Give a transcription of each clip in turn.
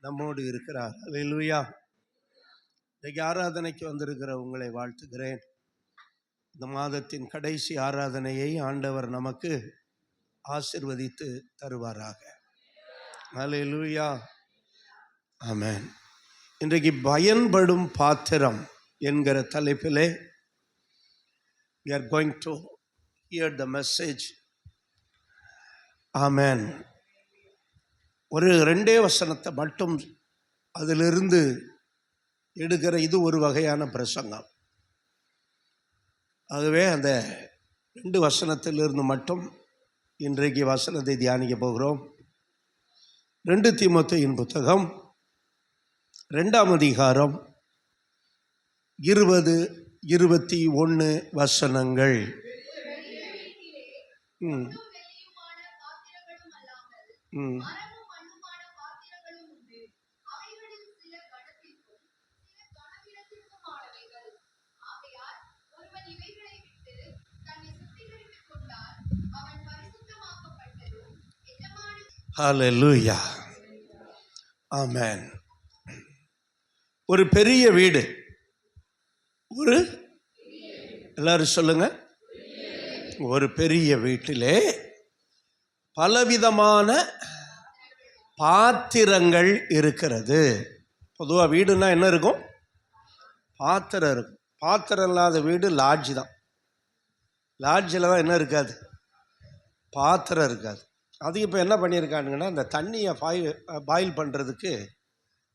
நம்மோடு இருக்கிறார். அல்லேலூயா. இன்னைக்கு ஆராதனைக்கு வந்திருக்கிற உங்களை வாழ்த்துகிறேன். இந்த மாதத்தின் கடைசி ஆராதனையை ஆண்டவர் நமக்கு ஆசீர்வதித்து தருவாராக. அல்லேலூயா. ஆமென். இன்றைக்கு பயன்படும் பாத்திரம் என்கிற தலைப்பிலே we are going to hear the message. ஆமென். ஒரு 2 வசனத்தை மட்டும் அதிலிருந்து எடுக்கிற இது ஒரு வகையான பிரசங்கம். ஆகவே அந்த 2 வசனத்திலிருந்து மட்டும் இன்றைக்கு வசனத்தை தியானிக்க போகிறோம். 2 தீமோத்தேயுவின் புத்தகம் 2ஆம் அதிகாரம் 20-21 வசனங்கள். ஹல்லேலூயா. ஆமென். ஒரு பெரிய வீடு, ஒரு எல்லாரும் சொல்லுங்க, ஒரு பெரிய வீட்டிலே பலவிதமான பாத்திரங்கள் இருக்கிறது. பொதுவாக வீடுனா என்ன இருக்கும்? பாத்திரம் இருக்கும். பாத்திரம் இல்லாத வீடு லாட்ஜ் தான். லாட்ஜில் தான் என்ன இருக்காது? பாத்திரம் இருக்காது. அது இப்போ என்ன பண்ணியிருக்கானுங்கன்னா, அந்த தண்ணியை பாயில் பண்ணுறதுக்கு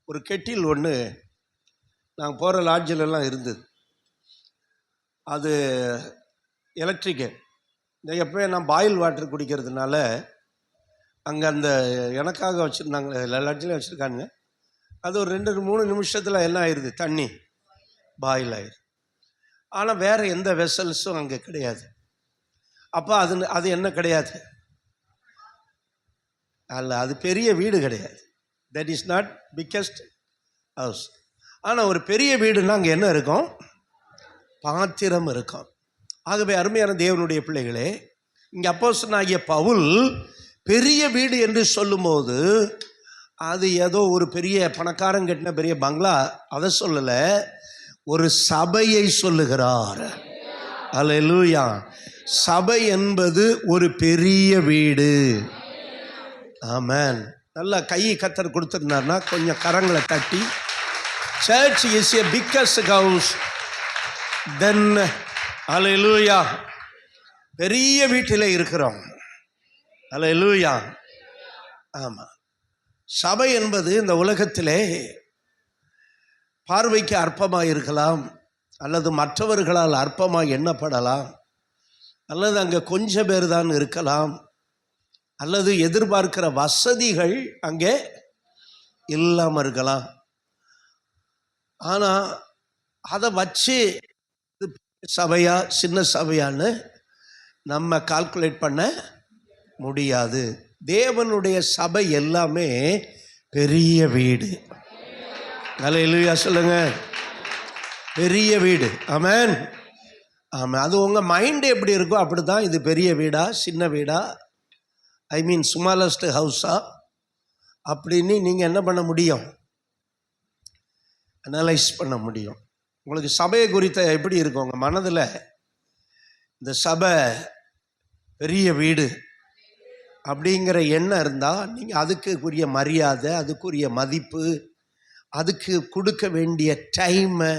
ஒரு கெட்டில் ஒன்று நாங்கள் போகிற லாட்ஜிலெல்லாம் இருந்தது. அது எலக்ட்ரிக்கு. இந்த எப்போயும் நான் பாயில் வாட்டர் குடிக்கிறதுனால அங்கே அந்த எனக்காக வச்சுருந்தாங்க, எல்லா லாட்ஜிலையும் வச்சுருக்கானுங்க. அது ஒரு 2-3 நிமிஷத்தில் என்ன ஆயிடுது? தண்ணி பாயில் ஆயிடுது. ஆனால் வேறு எந்த வெசல்ஸும் அங்கே கிடையாது. அப்போ அது என்ன கிடையாது? அல்ல, அது பெரிய வீடு கிடையாது. That is not biggest house. ஆனால் ஒரு பெரிய வீடுன்னா அங்கே என்ன இருக்கும்? பாத்திரம் இருக்கும். ஆகவே அருமையான தேவனுடைய பிள்ளைகளே, இங்கே அப்போஸ்தலனாகிய பவுல் பெரிய வீடு என்று சொல்லும்போது அது ஏதோ ஒரு பெரிய பணக்காரன் கட்டின பெரிய பங்களா, அதை சொல்லலை, ஒரு சபையை சொல்லுகிறார். அல்லேலூயா. சபை என்பது ஒரு பெரிய வீடு. ஆமென். நல்லா கை கத்தர் கொடுத்துருந்தாருன்னா கொஞ்சம் கரங்களை தட்டி, church is a biggest house then. Hallelujah. பெரிய வீட்டில் இருக்கிறோம். அல்லேலூயா. ஆமாம். சபை என்பது இந்த உலகத்திலே பார்வைக்கு அற்பமாக இருக்கலாம், அல்லது மற்றவர்களால் அற்பமாக எண்ணப்படலாம், அல்லது அங்கே கொஞ்சம் பேர் தான் இருக்கலாம், அல்லது எதிர்பார்க்கிற வசதிகள் அங்கே இல்லாமல் இருக்கலாம். ஆனால் அதை வச்சு சபையா சின்ன சபையான்னு நம்ம கால்குலேட் பண்ண முடியாது. தேவனுடைய சபை எல்லாமே பெரிய வீடு. அல்லேலூயா சொல்லுங்க. பெரிய வீடு. ஆமென். ஆமாம். அது உங்கள் மைண்டு எப்படி இருக்கோ அப்படி தான். இது பெரிய வீடா சின்ன வீடா, ஐ மீன் ஸ்மாலஸ்ட் ஹவுஸா அப்படின்னு நீங்கள் என்ன பண்ண முடியும்? அனலைஸ் பண்ண முடியும். உங்களுக்கு சபையை குறித்த எப்படி இருக்கும் உங்கள் மனதில்? இந்த சபை பெரிய வீடு அப்படிங்கிற எண்ணம் இருந்தால் நீங்கள் அதுக்குரிய மரியாதை, அதுக்குரிய மதிப்பு, அதுக்கு கொடுக்க வேண்டிய டைமை,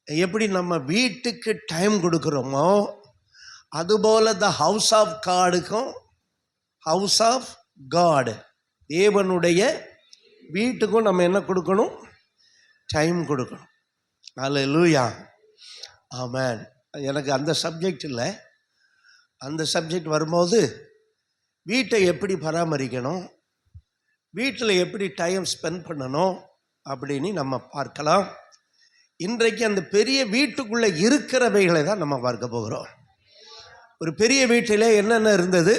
எப்படி நம்ம வீட்டுக்கு டைம் கொடுக்குறோமோ அதுபோல் த ஹவுஸ் ஆஃப் காடுக்கும், ஹவுஸ் ஆஃப் காடு, தேவனுடைய வீட்டுக்கும் நம்ம என்ன கொடுக்கணும்? டைம் கொடுக்கணும். அல்லேலூயா. ஆமென். எனக்கு அந்த சப்ஜெக்ட் இல்லை. அந்த சப்ஜெக்ட் வரும்போது வீட்டை எப்படி பராமரிக்கணும், வீட்டில் எப்படி டைம் ஸ்பெண்ட் பண்ணணும் அப்படின்னு நம்ம பார்க்கலாம். இன்றைக்கு அந்த பெரிய வீட்டுக்குள்ளே இருக்கிறவைகளை தான் நம்ம பார்க்க போகிறோம். ஒரு பெரிய வீட்டிலே என்னென்ன இருந்தது?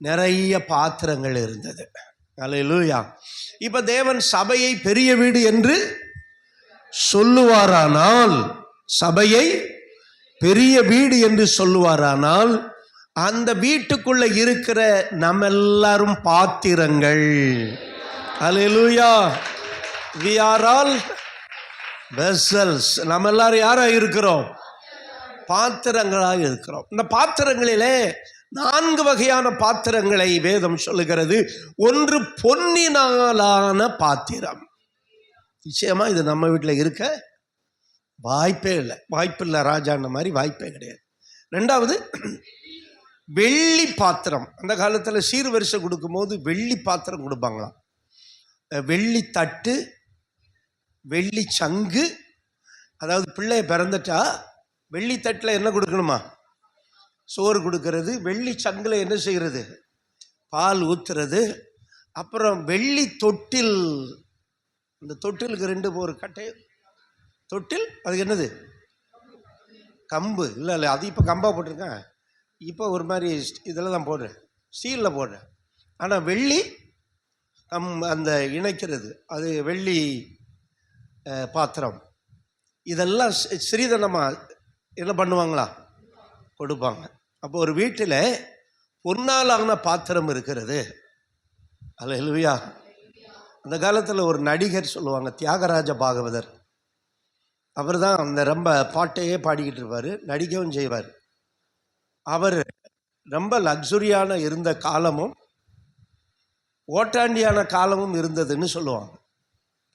நிறைய பாத்திரங்கள் இருந்தது. அல்லேலூயா. இப்போ தேவன் சபையை பெரிய வீடு என்று சொல்லுவாரானால், சபையை பெரிய வீடு என்று சொல்லுவாரானால் அந்த வீட்டுக்குள்ள இருக்கிற நம்ம எல்லாரும் பாத்திரங்கள். அல்லேலூயா. we are all vessels. நம்ம எல்லாரும் யாரா இருக்கிறோம்? பாத்திரங்களாக இருக்கிறோம். இந்த பாத்திரங்களிலே 4 வகையான பாத்திரங்களை வேதம் சொல்லுகிறது. ஒன்று பொன்னினாலான பாத்திரம். நிச்சயமா இது நம்ம வீட்டில் இருக்க வாய்ப்பே இல்லை. வாய்ப்பில்லை ராஜான்ற மாதிரி வாய்ப்பே கிடையாது. 2வது வெள்ளி பாத்திரம். அந்த காலத்தில் சீர்வரிசை கொடுக்கும்போது வெள்ளி பாத்திரம் கொடுப்பாங்களாம். வெள்ளி தட்டு, வெள்ளி சங்கு. அதாவது பிள்ளைய பிறந்துட்டா வெள்ளி தட்டில் என்ன கொடுக்கணுமா? சோறு கொடுக்கறது. வெள்ளி சங்கில் என்ன செய்கிறது? பால் ஊற்றுறது. அப்புறம் வெள்ளி தொட்டில். அந்த தொட்டிலுக்கு 2 ஒரு கட்டை தொட்டில். அதுக்கு என்னது? கம்பு. இல்லை இல்லை, அது இப்போ கம்பாக போட்டிருக்கேன். இப்போ ஒரு மாதிரி இதில் தான் போடுறேன், ஸ்டீலில் போடுறேன். ஆனால் வெள்ளி அந்த இணைக்கிறது அது வெள்ளி பாத்திரம். இதெல்லாம் சிறிதனமாக என்ன பண்ணுவாங்களா? கொடுப்பாங்க. அப்போ ஒரு வீட்டில் பொன்னாலான பாத்திரம் இருக்கிறது. அல்லேலூயா. அந்த காலத்தில் ஒரு நடிகர் சொல்லுவாங்க, தியாகராஜ பாகவதர். அவர் தான் அந்த ரொம்ப பாட்டையே பாடிக்கிட்டு இருப்பார், நடிக்கவும் செய்வார். அவர் ரொம்ப லக்ஸுரியான இருந்த காலமும் ஓட்டாண்டியான காலமும் இருந்ததுன்னு சொல்லுவாங்க.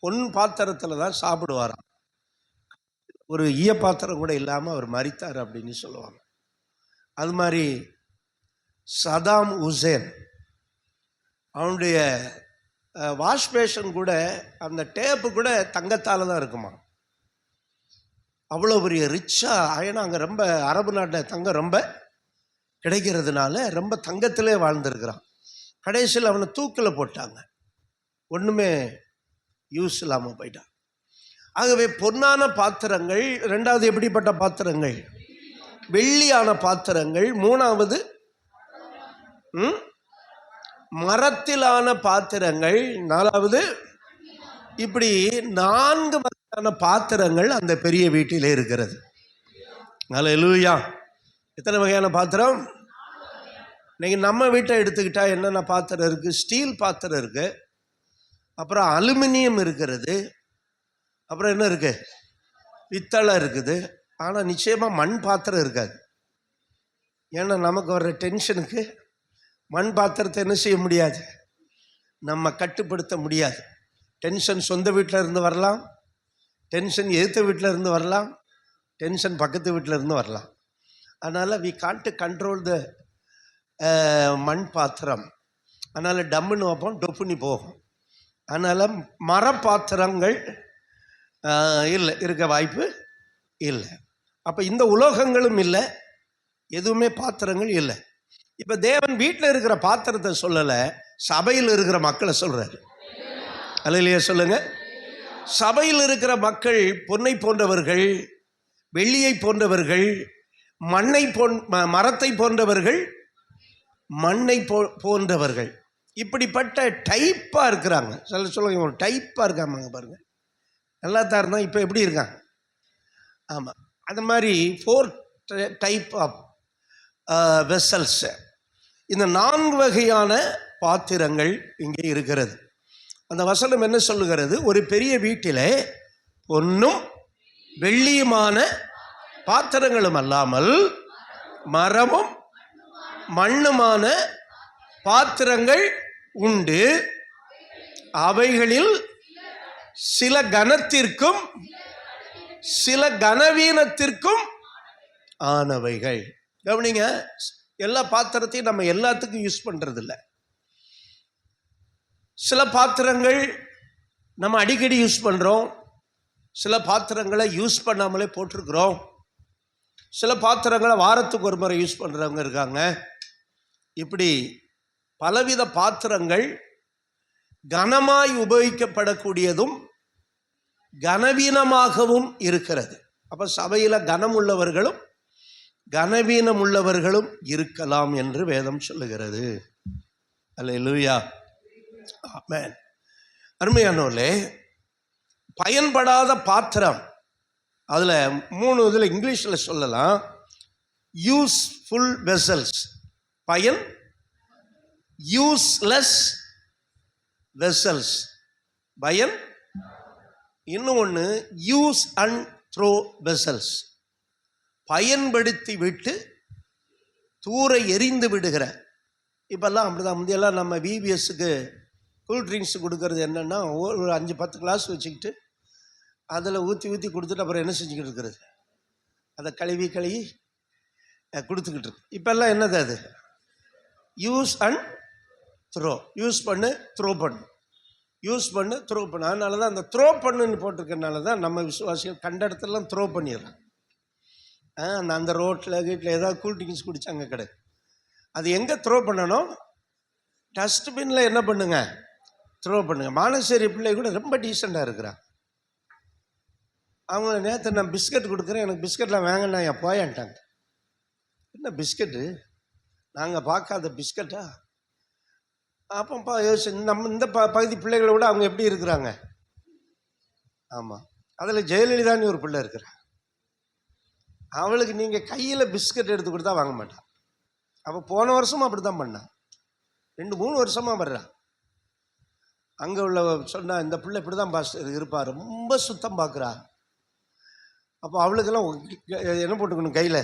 பொன் பாத்திரத்தில் தான் சாப்பிடுவாராம். ஒரு ஈய பாத்திரம் கூட இல்லாமல் அவர் மரித்தார் அப்படின்னு சொல்லுவாங்க. அது மாதிரி சதாம் ஹுசேன், அவனுடைய வாஷ்பேஷன் கூட அந்த டேப்பு கூட தங்கத்தால் தான் இருக்குமா. அவ்வளோ பெரிய ரிச்சாக. ஏன்னா அங்கே ரொம்ப அரபு நாட்டில் தங்கம் ரொம்ப கிடைக்கிறதுனால ரொம்ப தங்கத்திலே வாழ்ந்துருக்கிறான். கடைசியில் அவனை தூக்கில் போட்டாங்க, ஒன்றுமே யூஸ் இல்லாமல் போயிட்டான். ஆகவே பொன்னான பாத்திரங்கள். 2வது எப்படிப்பட்ட பாத்திரங்கள்? வெள்ளியான பாத்திரங்கள். 3வது மரத்திலான பாத்திரங்கள். 4வது இப்படி 4 வகையான பாத்திரங்கள் அந்த பெரிய வீட்டிலே இருக்கிறது. அல்லேலூயா. எத்தனை வகையான பாத்திரம்? இன்னைக்கு நம்ம வீட்டை எடுத்துக்கிட்டா என்னென்ன பாத்திரம் இருக்குது? ஸ்டீல் பாத்திரம் இருக்குது, அப்புறம் அலுமினியம் இருக்கிறது, அப்புறம் என்ன இருக்குது? பித்தளை இருக்குது. ஆனால் நிச்சயமாக மண் பாத்திரம் இருக்காது. ஏன்னா நமக்கு வர்ற டென்ஷனுக்கு மண் பாத்திரத்தை என்ன செய்ய முடியாது, நம்ம கட்டுப்படுத்த முடியாது. டென்ஷன் சொந்த வீட்டில் இருந்து வரலாம், டென்ஷன் எதிர்த்த வீட்டில் இருந்து வரலாம், டென்ஷன் பக்கத்து வீட்டில் இருந்து வரலாம். அதனால் வி காண்ட் கண்ட்ரோல் த மண் பாத்திரம். அதனால் டம்முன்னு வைப்போம், டொப்புன்னு போகும். அதனால் மரப்பாத்திரங்கள் இல்லை, இருக்க வாய்ப்பு இல்லை. அப்போ இந்த உலோகங்களும் இல்லை, எதுவுமே பாத்திரங்கள் இல்லை. இப்போ தேவன் வீட்டில் இருக்கிற பாத்திரத்தை சொல்லலை, சபையில் இருக்கிற மக்களை சொல்கிறார். அல்லேலூயா சொல்லுங்க. சபையில் இருக்கிற மக்கள் பொன்னை போன்றவர்கள், வெள்ளியை போன்றவர்கள், மரத்தை போன்றவர்கள், மண்ணை போன்றவர்கள். இப்படிப்பட்ட டைப்பாக இருக்கிறாங்க. சொல்லுங்க, ஒரு டைப்பாக இருக்காங்க பாருங்க. எல்லாத்தான் இருந்தால் இப்போ எப்படி இருக்காங்க? ஆமாம், அது மாதிரி 4 டைப் ஆஃப் வெசல்ஸ். இந்த 4 வகையான பாத்திரங்கள் இங்கே இருக்கிறது. அந்த வசனம் என்ன சொல்லுகிறது? ஒரு பெரிய வீட்டிலே பொன்னும் வெள்ளியுமான பாத்திரங்களும் அல்லாமல் மரமும் மண்ணுமான பாத்திரங்கள் உண்டு. அவைகளில் சில கனத்திற்கும் சில கனவீனத்திற்கும் ஆனவைகள். கவனிங்க, எல்லா பாத்திரத்தையும் நம்ம எல்லாத்துக்கும் யூஸ் பண்ணுறது இல்லை. சில பாத்திரங்கள் நம்ம அடிக்கடி யூஸ் பண்ணுறோம், சில பாத்திரங்களை யூஸ் பண்ணாமலே போட்டிருக்கிறோம், சில பாத்திரங்களை வாரத்துக்கு ஒரு முறை யூஸ் பண்ணுறவங்க இருக்காங்க. இப்படி பலவித பாத்திரங்கள் கனமாய் உபயோகிக்கப்படக்கூடியதும் கனவீனமாகவும் இருக்கிறது. அப்போ சபையில் கனம் உள்ளவர்களும் கனவீனம் உள்ளவர்களும் இருக்கலாம் என்று வேதம் சொல்லுகிறது. அல்லேலூயா, ஆமென். அருமையானோர்களே, பயன்படாத பாத்திரம், அதில் 3 இதில் இங்கிலீஷில் சொல்லலாம், யூஸ்ஃபுல் வெசல்ஸ். பயன் யூஸ்லெஸ் வெசல்ஸ், பயன். இன்னொன்று யூஸ் அண்ட் த்ரோ வெசல்ஸ், பயன்படுத்தி விட்டு தூர எரிந்து விடுகிற. இப்போல்லாம் அப்படிதான். முந்தையெல்லாம் நம்ம விபிஎஸ்க்கு கூல் ட்ரிங்க்ஸ் கொடுக்கறது என்னென்னா, ஒரு 5-10 கிளாஸ் வச்சுக்கிட்டு அதில் ஊற்றி கொடுத்துட்டு அப்புறம் என்ன செஞ்சுக்கிட்டு இருக்கிறது, அதை கழுவி கொடுத்துக்கிட்டு இருக்கு. இப்போல்லாம் என்னது, அது யூஸ் அண்ட் த்ரோ, யூஸ் பண்ணு த்ரோ பண்ணு, யூஸ் பண்ணு த்ரோ பண்ணு. அதனால தான் அந்த த்ரோ பண்ணுன்னு போட்டிருக்கனால தான் நம்ம விசுவாசிகள் கண்ட இடத்துலலாம் த்ரோ பண்ணிடுறாங்க. அந்த ரோட்டில் வீட்டில் ஏதாவது கூல் ட்ரிங்க்ஸ் குடித்தாங்க கிடையாது. அது எங்கே த்ரோ பண்ணணும், டஸ்ட்பினில் என்ன பண்ணுங்க, த்ரோ பண்ணுங்க. மானசேரி பிள்ளை கூட ரொம்ப டீசெண்டாக இருக்கிறாங்க. அவங்க நேற்று நான் பிஸ்கட் கொடுக்குறேன், எனக்கு பிஸ்கட்லாம் வாங்கினா என் போயான்ட்டாங்க. என்ன பிஸ்கட்டு, நாங்கள் பார்க்காத பிஸ்கட்டா? அப்போ யோசிச்சு நம்ம இந்த பகுதி பிள்ளைகளை விட அவங்க எப்படி இருக்கிறாங்க. ஆமாம், அதில் ஜெயலலிதான்னு ஒரு பிள்ளை இருக்கிறாங்க. அவளுக்கு நீங்கள் கையில் பிஸ்கட் எடுத்து கொடுத்தா வாங்க மாட்டான். அவள் போன வருஷமும் அப்படி தான் பண்ணான், 2-3 வருஷமாக வர்றான். அங்கே உள்ள சொன்னால் இந்த பிள்ளை இப்படி தான் பாஸ்டர் இருப்பார், ரொம்ப சுத்தம் பார்க்குறா. அப்போ அவளுக்கெல்லாம் என்ன போட்டுக்கணும், கையில்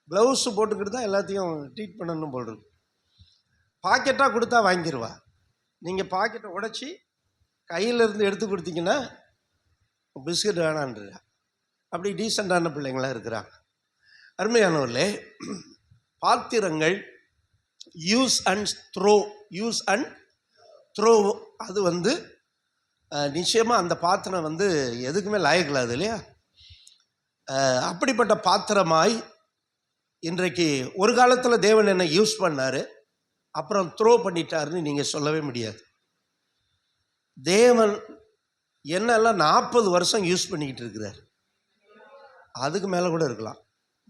க்ளவுஸு போட்டுக்கிட்டு தான் எல்லாத்தையும் ட்ரீட் பண்ணணும் போல் இருக்கு. பாக்கெட்டாக கொடுத்தா வாங்கிடுவா. நீங்கள் பாக்கெட்டை உடைச்சி கையிலேருந்து எடுத்து கொடுத்தீங்கன்னா பிஸ்கட் வேணான்ற. அப்படி டீசெண்டான பிள்ளைங்களாம் இருக்கிறாங்க. அருமையானவர்களே, பாத்திரங்கள் use and throw, use and throw, அது நிச்சயமாக அந்த பாத்திரம் எதுக்குமே லாயக்கில்லாது இல்லையா? அப்படிப்பட்ட பாத்திரமாய் இன்றைக்கு ஒரு காலத்தில் தேவன் என்னை யூஸ் பண்ணார், அப்புறம் த்ரோ பண்ணிட்டாருன்னு நீங்கள் சொல்லவே முடியாது. தேவன் என்னெல்லாம் 40 வருஷம் யூஸ் பண்ணிக்கிட்டு இருக்கிறார், அதுக்கு மேலே கூட இருக்கலாம்.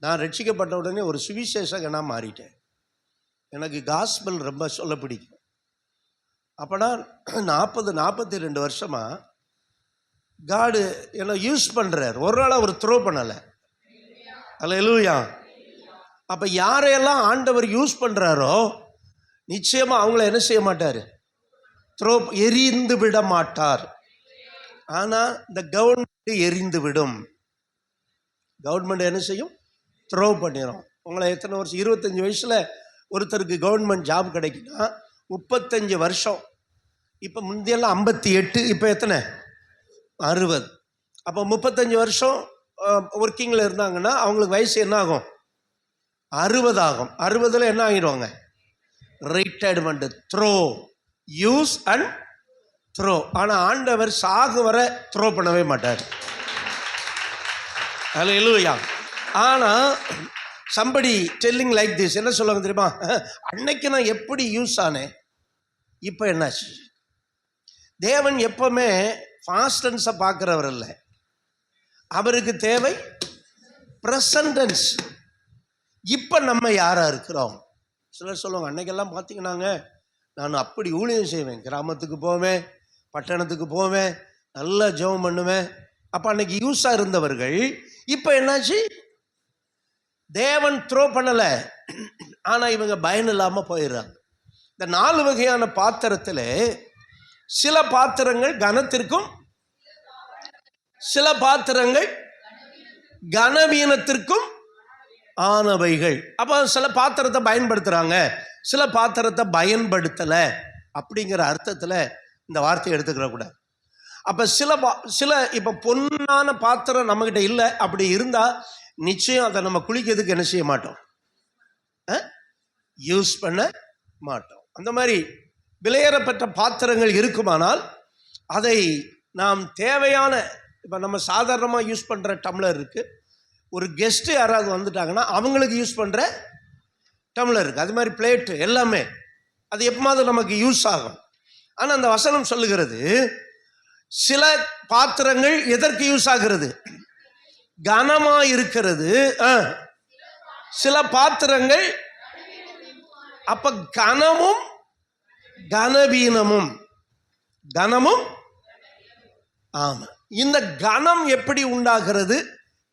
நான் ரட்சிக்கப்பட்ட உடனே ஒரு சுவிசேஷகனாக மாறிட்டேன். எனக்கு காஸ்பல் ரொம்ப சொல்ல பிடிக்கும். அப்போனா 42 வருஷமாக காடு என்னை யூஸ் பண்ணுறார். ஒரு நாள் அவர் த்ரோ பண்ணலை. அல்லேலூயா. அப்போ யாரையெல்லாம் ஆண்டவர் யூஸ் பண்ணுறாரோ நிச்சயமாக அவங்கள என்ன செய்ய மாட்டார், த்ரோ எரிந்து விட மாட்டார். ஆனால் இந்த கவர்மெண்ட் எரிந்து விடும். கவர்மெண்ட் என்ன செய்யும், த்ரோ பண்ணிடும். உங்களை எத்தனை வருஷம், 25 வயசில் ஒருத்தருக்கு கவர்மெண்ட் ஜாப் கிடைக்குன்னா 35 வருஷம். இப்போ முந்தியெல்லாம் 58, இப்போ எத்தனை, 60. அப்போ 35 வருஷம் ஒர்க்கிங்கில் இருந்தாங்கன்னா அவங்களுக்கு வயசு என்ன ஆகும், 60 ஆகும். 60ல் என்ன ஆகிடுவாங்க, retirement. Throw, use and throw. ஆனால் ஆண்டவர் சாகு வர த்ரோ பண்ணவே மாட்டார். அல்லேலூயா. ஆனால் somebody telling like this, என்ன சொல்லுவாங்க தெரியுமா, அன்னைக்கு நான் எப்படி யூஸ் ஆனேன், இப்போ என்னாச்சு. தேவன் எப்பவுமே ஃபாஸ்ட் டென்ஸை பார்க்குறவர் இல்லை, அவருக்கு தேவை ப்ரெசன்ட் டென்ஸ். இப்போ நம்ம யாராக இருக்கிறோம். சிலர் சொல்லுவாங்க, அன்னைக்கெல்லாம் பார்த்தீங்கன்னாங்க நான் அப்படி ஊழியம் செய்வேன், கிராமத்துக்கு போவேன், பட்டணத்துக்கு போவேன், நல்லா ஜெபம் பண்ணுவேன். அப்போ அன்னைக்கு யூஸாக இருந்தவர்கள் இப்போ என்னாச்சு, தேவன் த்ரோ பண்ணலை, ஆனால் இவங்க பயன் இல்லாமல் போயிடுறாங்க. இந்த 4 வகையான பாத்திரத்தில் சில பாத்திரங்கள் கனத்திற்கும், சில பாத்திரங்கள் கனவீனத்திற்கும் ஆனவைகள். அப்போ சில பாத்திரத்தை பயன்படுத்துகிறாங்க, சில பாத்திரத்தை பயன்படுத்தலை. அப்படிங்கிற அர்த்தத்தில் இந்த வார்த்தையை எடுத்துக்கிற கூடாது. அப்போ சில இப்போ பொன்னான பாத்திரம் நம்மக்கிட்ட இல்லை, அப்படி இருந்தால் நிச்சயம் அதை நம்ம குளிக்கிறதுக்கு என்ன செய்ய மாட்டோம், யூஸ் பண்ண மாட்டோம். அந்த மாதிரி விலையேறப்பட்ட பாத்திரங்கள் இருக்குமானால் அதை நாம் தேவையான, இப்போ நம்ம சாதாரணமாக யூஸ் பண்ணுற டம்ளர் இருக்குது, ஒரு கெஸ்ட்டு யாராவது வந்துட்டாங்கன்னா அவங்களுக்கு யூஸ் பண்ணுற டம்ளர் இருக்குது, அது மாதிரி பிளேட்டு எல்லாமே அது எப்போது நமக்கு யூஸ் ஆகும். ஆனால் அந்த வசனம் சொல்லுகிறது, சில பாத்திரங்கள் எதற்கு யூஸ் ஆகிறது, கனமாக இருக்கிறது, சில பாத்திரங்கள். அப்ப கனமும் கனவீனமும், கனமும், ஆமா, இந்த கனம் எப்படி உண்டாகிறது,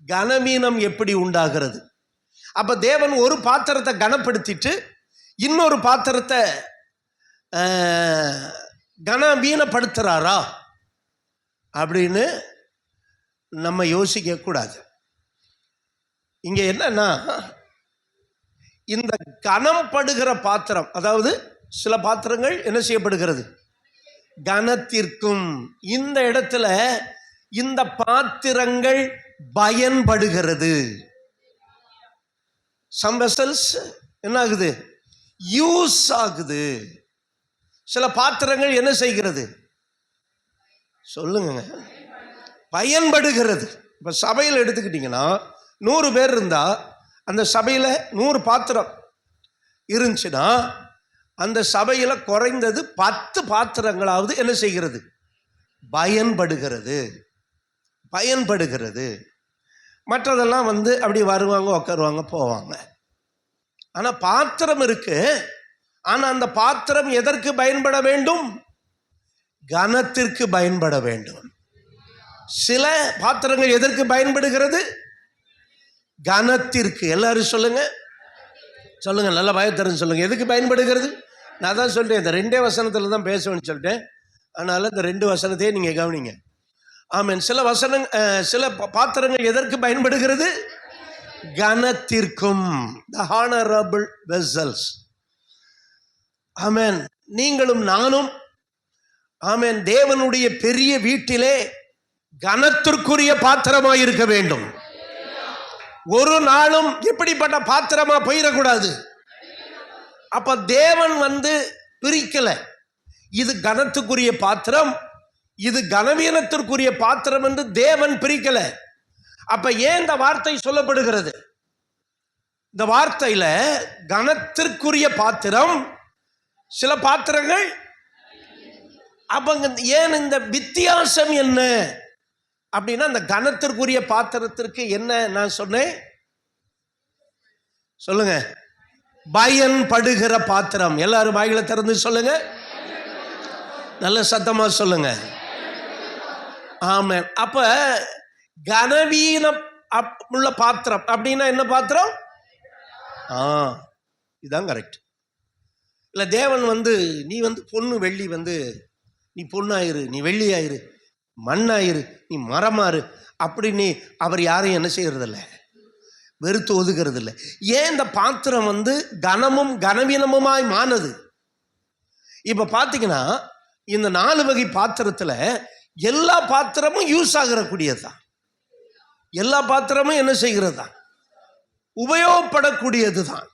கனவீனம் எப்படி உண்டாகிறது. அப்ப தேவன் ஒரு பாத்திரத்தை கனப்படுத்திட்டு இன்னொரு பாத்திரத்தை கனவீனப்படுத்துறாரா அப்படின்னு நம்ம யோசிக்க கூடாது. இங்க என்னன்னா, இந்த கனம் படுகிற பாத்திரம், அதாவது சில பாத்திரங்கள் என்ன செய்யப்படுகிறது, கனத்திற்கும். இந்த இடத்துல இந்த பாத்திரங்கள் பயன்படுகிறது. some vessels என்ன ஆகுது, யூஸ் ஆகுது. சில பாத்திரங்கள் என்ன செய்கிறது, சொல்லுங்க, பயன்படுகிறது. இப்ப சபையில் எடுத்துக்கிட்டீங்கன்னா 100 பேர் இருந்தா அந்த சபையில 100 பாத்திரம் இருந்துச்சுன்னா அந்த சபையில குறைந்தது 10 பாத்திரங்களாவது என்ன செய்கிறது, பயன்படுகிறது. மற்றதெல்லாம் அப்படி வருவாங்க, உட்காருவாங்க, போவாங்க. ஆனா பாத்திரம் இருக்கு. ஆனா அந்த பாத்திரம் எதற்கு பயன்பட வேண்டும், கனத்திற்கு பயன்பட வேண்டும். சில பாத்திரங்கள் எதற்கு பயன்படுகிறது, கனத்திற்கு. எல்லாரும் சொல்லுங்க, நல்ல பயத்தரன்னு சொல்லுங்க. எதுக்கு பயன்படுகிறது? நான் தான் சொல்றேன், இந்த 2 வசனத்துல தான் பேசுவேன்னு சொல்லிட்டேன். அதனால இந்த 2 வசனத்தையே நீங்க கவனிங்க. ஆமென். சில பாத்திரங்கள் எதற்கு பயன்படுகிறது, கனத்திற்கும். the honorable vessels. ஆமென். நீங்களும் நானும் ஆமென் தேவனுடைய பெரிய வீட்டிலே கனத்திற்குரிய பாத்திரமாய் இருக்க வேண்டும். ஒரு நாளும் எப்படிப்பட்ட பாத்திரமா போயிடக்கூடாது. அப்ப தேவன் பிரிக்கல, இது கனத்துக்குரிய பாத்திரம், இது கனவீனத்திற்குரிய பாத்திரம் என்று தேவன் பிரிக்கல. அப்ப ஏன் இந்த வார்த்தை சொல்லப்படுகிறது? இந்த வார்த்தையில கனத்திற்குரிய பாத்திரம், சில பாத்திரங்கள். அப்ப ஏன் இந்த வித்தியாசம் என்ன அப்படின்னா, அந்த கனத்திற்குரிய பாத்திரத்திற்கு என்ன நான் சொன்னேன், சொல்லுங்க, பயன்படுகிற பாத்திரம். எல்லாரும் வாய்களை திறந்து சொல்லுங்க, நல்ல சத்தமா சொல்லுங்க. ஆமென். அப்ப கனவீனம் உள்ள பாத்திரம் அப்படின்னா என்ன பாத்திரம்? இதுதான் கரெக்ட். இல்ல தேவன் நீ பொண்ணு வெள்ளி நீ பொண்ணாயிரு, நீ வெள்ளியாயிரு, மண்ணாயிரு, நீ மரமாறு அப்படின்னு அவர் யாரையும் என்ன செய்யறதில்ல, வெறுத்து ஒதுக்கிறது இல்லை. ஏன் இந்த பாத்திரம் கனமும் கனவீனமுமாய் மானது? இப்ப பாத்தீங்கன்னா இந்த 4 வகை பாத்திரத்துல எல்லா பாத்திரமும் யூஸ் ஆகக்கூடியதுதான். எல்லா பாத்திரமும் என்ன செய்கிறது தான், உபயோகப்படக்கூடியது தான்.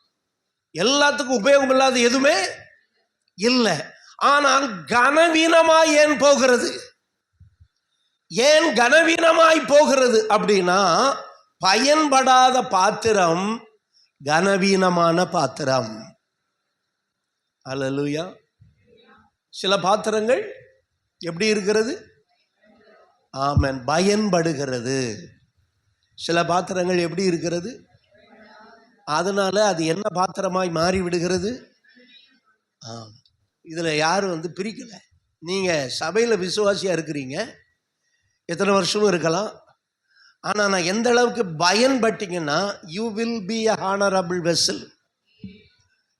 எல்லாத்துக்கும் உபயோகம் இல்லாத எதுவுமே இல்லை. ஆனால் கனவீனமாய் ஏன் போகிறது? ஏன் கனவீனமாய் போகிறது அப்படின்னா, பயன்படாத பாத்திரம் கனவீனமான பாத்திரம். அல்லேலூயா. சில பாத்திரங்கள் எப்படி இருக்கிறது? ஆமென், பயன்படுகிறது. சில பாத்திரங்கள் எப்படி இருக்கிறது? அதனால அது என்ன பாத்திரமாய் மாறி விடுகிறது. இதுல யாரும் பிரிக்கல. நீங்க சபையில விசுவாசியா இருக்கிறீங்க, எத்தனை வருஷமும் இருக்கலாம். ஆனா நான் எந்த அளவுக்கு பயன்பட்டீங்கன்னா, you will be a honorable vessel.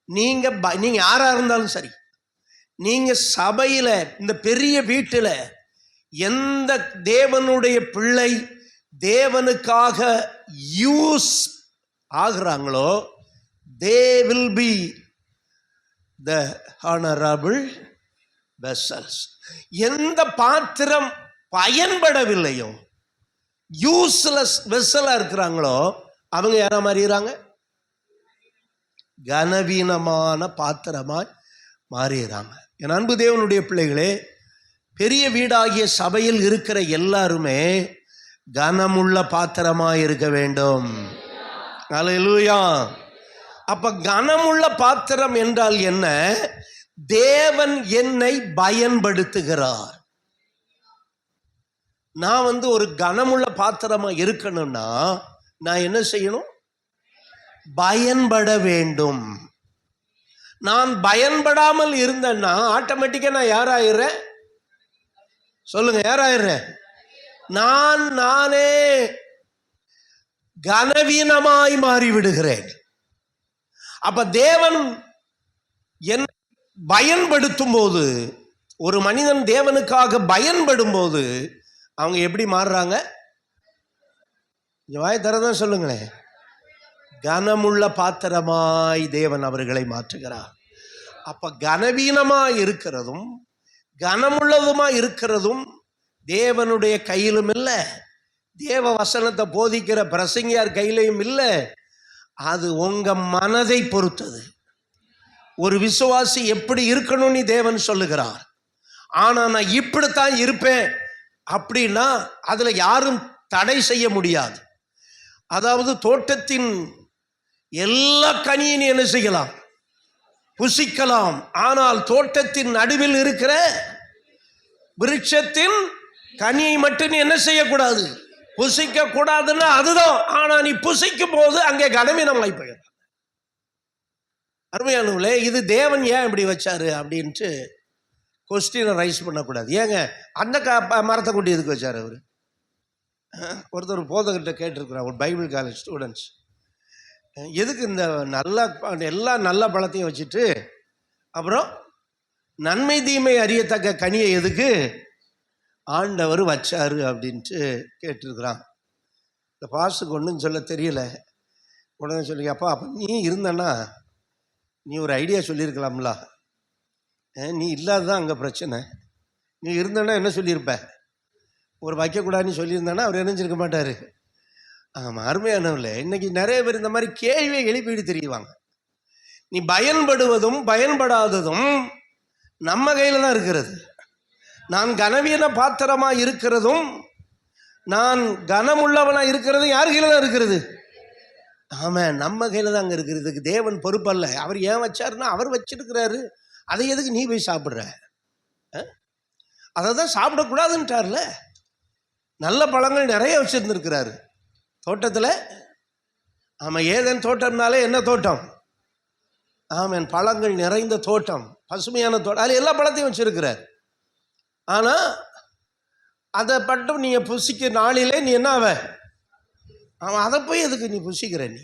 நீங்க யாரா இருந்தாலும் சரி, நீங்க சபையில இந்த பெரிய வீட்டுல எந்த தேவனுடைய பிள்ளை தேவனுக்காக use ஆகுறாங்களோ, they will be the honorable vessels. எந்த பாத்திரம் பயன்படவில்லையோ, யூஸ்லெஸ் வெசலா இருக்கிறாங்களோ, அவங்க யாரா மாறிடுறாங்க, கனவீனமான பாத்திரமாய் மாறிடுறாங்க. என் அன்பு தேவனுடைய பிள்ளைகளே, பெரிய வீடாகிய சபையில் இருக்கிற எல்லாருமே கனமுள்ள பாத்திரமாய் இருக்க வேண்டும். அல்லேலூயா. அப்ப கனமுள்ள பாத்திரம் என்றால் என்ன? தேவன் என்னை பயன்படுத்துகிறார். நான் ஒரு கனமுள்ள பாத்திரமா இருக்கணும்னா நான் என்ன செய்யணும்? பயன்பட வேண்டும். நான் பயன்படாமல் இருந்தேன்னா ஆட்டோமேட்டிக்கா நான் யாராயிடுறேன்? சொல்லுங்க, யாராயிடுறேன்? நானே கனவீனமாய் மாறி விடுகிறேன். அப்ப தேவன் என் பயன்படுத்தும் போது, ஒரு மனிதன் தேவனுக்காக பயன்படும் போது அவங்க எப்படி மாறுறாங்க? வாய் தரதான் சொல்லுங்களேன். கனமுள்ள பாத்திரமாய் தேவன் அவர்களை மாற்றுகிறார். அப்ப கனவீனமா இருக்கிறதும் கனமுள்ளதுமா இருக்கிறதும் தேவனுடைய கையிலும் இல்லை, தேவ வசனத்தை போதிக்கிற பிரசங்கியார் கையிலையும் இல்லை. அது உங்க மனதை பொறுத்தது. ஒரு விசுவாசி எப்படி இருக்கணும்னு தேவன் சொல்லுகிறார். ஆனா நான் இப்படித்தான் இருப்பேன் அப்படின்னா அதுல யாரும் தடை செய்ய முடியாது. அதாவது தோட்டத்தின் எல்லா கனியும் என்ன செய்யலாம்? புசிக்கலாம். ஆனால் தோட்டத்தின் நடுவில் இருக்கிற விருட்சத்தின் கனியை மட்டும் என்ன செய்யக்கூடாது? புசிக்க கூடாதுன்னா அதுதான். ஆனா நீ புசிக்கும் போது அங்கே கனவீனமாய் போயிடும். அருமையானவர்களே, இது தேவன் ஏன் இப்படி வச்சாரு அப்படின்ட்டு கொஸ்டினை ரைஸ் பண்ணக்கூடாது. ஏங்க அந்த மரத்தை கொண்டு எதுக்கு வச்சாரு அவரு? ஒருத்தர் போதகிட்ட கேட்டிருக்கிறார், ஒரு பைபிள் காலேஜ் ஸ்டூடெண்ட்ஸ், எதுக்கு இந்த எல்லா நல்ல பழத்தையும் வச்சுட்டு அப்புறம் நன்மை தீமை அறியத்தக்க கனியை எதுக்கு ஆண்டவர் வச்சாரு அப்படின்ட்டு கேட்டிருக்கிறான். இந்த பாஸ்டுக்கு ஒன்றும் சொல்ல தெரியல. உடனே சொல்லி, அப்பா அப்போ நீ இருந்தன்னா நீ ஒரு ஐடியா சொல்லியிருக்கலாம்ல, நீ இல்லாததான் அங்கே பிரச்சனை. நீ இருந்தன்னா என்ன சொல்லியிருப்ப? ஒரு வைக்கக்கூடாதுன்னு சொல்லியிருந்தானா அவர் இணைஞ்சிருக்க மாட்டார். ஆமாம், அருமையானவர்களே, இன்னைக்கு நிறைய பேர் இந்த மாதிரி கேள்வியை எழுப்பிட்டு தெரியுவாங்க. நீ பயன்படுவதும் பயன்படாததும் நம்ம கையில் தான் இருக்கிறது. நான் கனவீன பாத்திரமா இருக்கிறதும் நான் கனமுள்ளவனா இருக்கிறதும் யார் கையில் தான் இருக்கிறது? ஆமாம், நம்ம கையில் தான் அங்கே இருக்கிறதுக்கு தேவன் பொறுப்பல்ல. அவர் ஏன் வச்சாருன்னா அவர் வச்சிருக்கிறாரு. அதை எதுக்கு நீ போய் சாப்பிட்ற? அதை தான் சாப்பிடக்கூடாதுன்ட்டார்ல. நல்ல பழங்கள் நிறைய வச்சிருந்துருக்கிறாரு தோட்டத்தில். ஆமாம், ஏதேன் தோட்டம்னாலே என்ன தோட்டம்? ஆமாம், பழங்கள் நிறைந்த தோட்டம், பசுமையான தோட்டம். அதில் எல்லா பழத்தையும் வச்சிருக்கிறார். ஆனால் அதை மட்டும் நீங்கள் புசிக்க நாளிலே நீ என்ன ஆவ? அவன் அதை போய் எதுக்கு நீ புசிக்கிற? நீ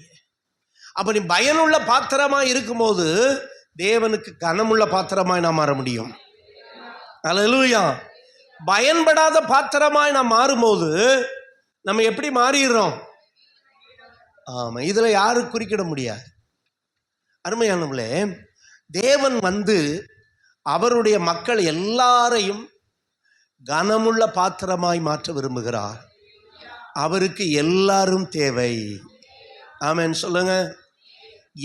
அப்போ நீ பயனுள்ள பாத்திரமாக இருக்கும்போது தேவனுக்கு கனமுள்ள பாத்திரமாய் நாம் மாற முடியும். அல்லேலூயா. பயன்படாத பாத்திரமாய் நாம் மாறும்போது நம்ம எப்படி மாறிடுறோம்? ஆமாம், இதில் யாரும் குறிக்கிட முடியாது. அருமையானவர்களே, தேவன் அவருடைய மக்கள் எல்லாரையும் கனமுள்ள பாத்திரமாய் மாற்ற விரும்புகிறார். அவருக்கு எல்லாரும் தேவை. ஆமென் சொல்லுங்க.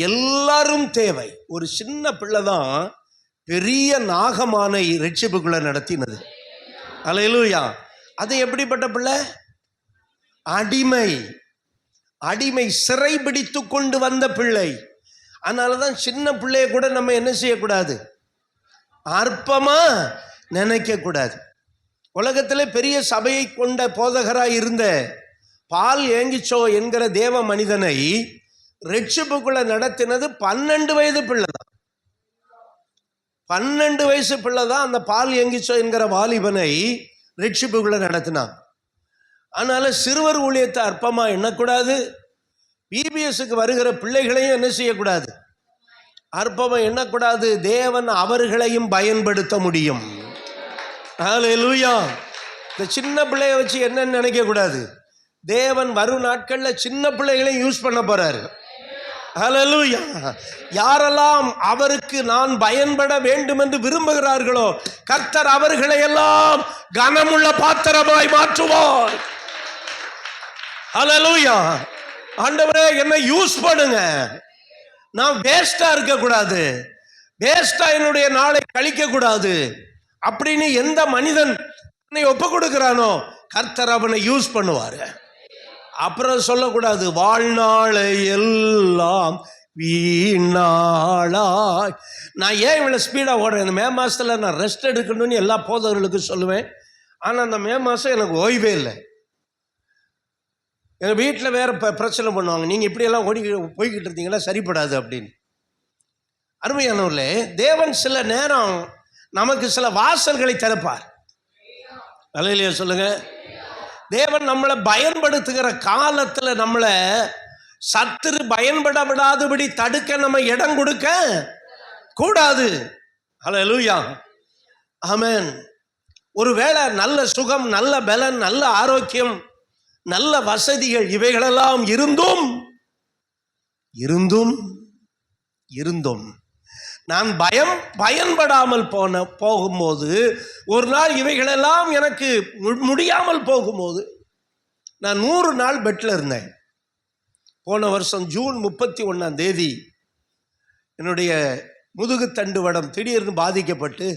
எல்லாரும் தேவை. ஒரு சின்ன பிள்ளை தான் பெரிய நாகமானை ரட்சிப்புக்குள்ள நடத்தினது. அல்லேலூயா. அது எப்படிப்பட்ட பிள்ளை? அடிமை சிறைபிடித்து கொண்டு வந்த பிள்ளை. அதனாலதான் சின்ன பிள்ளைய கூட நம்ம என்ன செய்யக்கூடாது? அற்பமா நினைக்க கூடாது. உலகத்தில் பெரிய சபையை கொண்ட போதகராய் இருந்த பால் ஏங்கிச்சோ என்கிற தேவ மனிதனை ரட்சிப்புக்குள்ள நடத்தினது 12 வயது பிள்ளை தான். 12 வயசு பிள்ளை தான் அந்த பால் ஏங்கிச்சோ என்கிற வாலிபனை ரட்சிப்புக்குள்ள நடத்தினான். அதனால சிறுவர் ஊழியத்தை அற்பமா எண்ணக்கூடாது. பிபிஎஸ்க்கு வருகிற பிள்ளைகளையும் என்ன செய்யக்கூடாது? அற்பமா எண்ணக்கூடாது. தேவன் அவர்களையும் பயன்படுத்த முடியும். ஹல்லேலூயா. இந்த சின்ன பிள்ளைய வச்சு என்னன்னு நினைக்க கூடாது. தேவன் வரும் நாட்கள்ல சின்ன பிள்ளைகளையும் யூஸ் பண்ண போறாரு. ஹல்லேலூயா. யாரெல்லாம் அவருக்கு நான் பயன்பட வேண்டும் என்று விரும்புகிறார்களோ கர்த்தர் அவர்களை எல்லாம் கனமுள்ள பாத்திரமாய் மாற்றுவார். ஹல்லேலூயா. ஆண்டவரே என்னை யூஸ் பண்ணுங்க, நான் வேஸ்டா இருக்க கூடாது, வேஸ்டா என்னுடைய நாளை கழிக்க கூடாது அப்படின்னு எந்த மனிதன் ஒப்பு கொடுக்கிறானோ கர்த்தர் அவனை யூஸ் பண்ணுவாரு. அப்புறம் சொல்லக்கூடாது வாழ்நாளை எல்லாம் வீணாளாய். நான் ஏன் இவ்வளோ ஸ்பீடாக ஓடுறேன்? இந்த மே மாதத்தில் நான் ரெஸ்ட் எடுக்கணும்னு எல்லா போதவர்களுக்கும் சொல்லுவேன். ஆனால் அந்த மே மாதம் எனக்கு ஓய்வே இல்லை. எங்கள் வீட்டில் வேறு பிரச்சனை பண்ணுவாங்க, நீங்கள் இப்படியெல்லாம் போய்கிட்டு இருந்தீங்கன்னா சரிப்படாது அப்படின்னு. அருமையானவர்களே, தேவன் சில நேரம் நமக்கு சில வாசல்களை திறப்பார். அல்லேலூயா சொல்லுங்க. தேவன் நம்மளை பயன்படுத்துகிற காலத்தில் நம்மளை சத்துரு பயன்பட விடாதபடி தடுக்க நம்ம இடம் கொடுக்க கூடாது. ஹல்லேலூயா, ஆமென். ஒருவேளை நல்ல சுகம், நல்ல பலன், நல்ல ஆரோக்கியம், நல்ல வசதிகள் இவைகளெல்லாம் இருந்தும் நான் பயன்படாமல் போகும்போது, ஒரு நாள் இவைகளெல்லாம் எனக்கு முடியாமல் போகும்போது, நான் 100 நாள் பெட்டில் இருந்தேன். போன வருஷம் ஜூன் 31 என்னுடைய முதுகு தண்டு வடம் திடீர்னு பாதிக்கப்பட்டு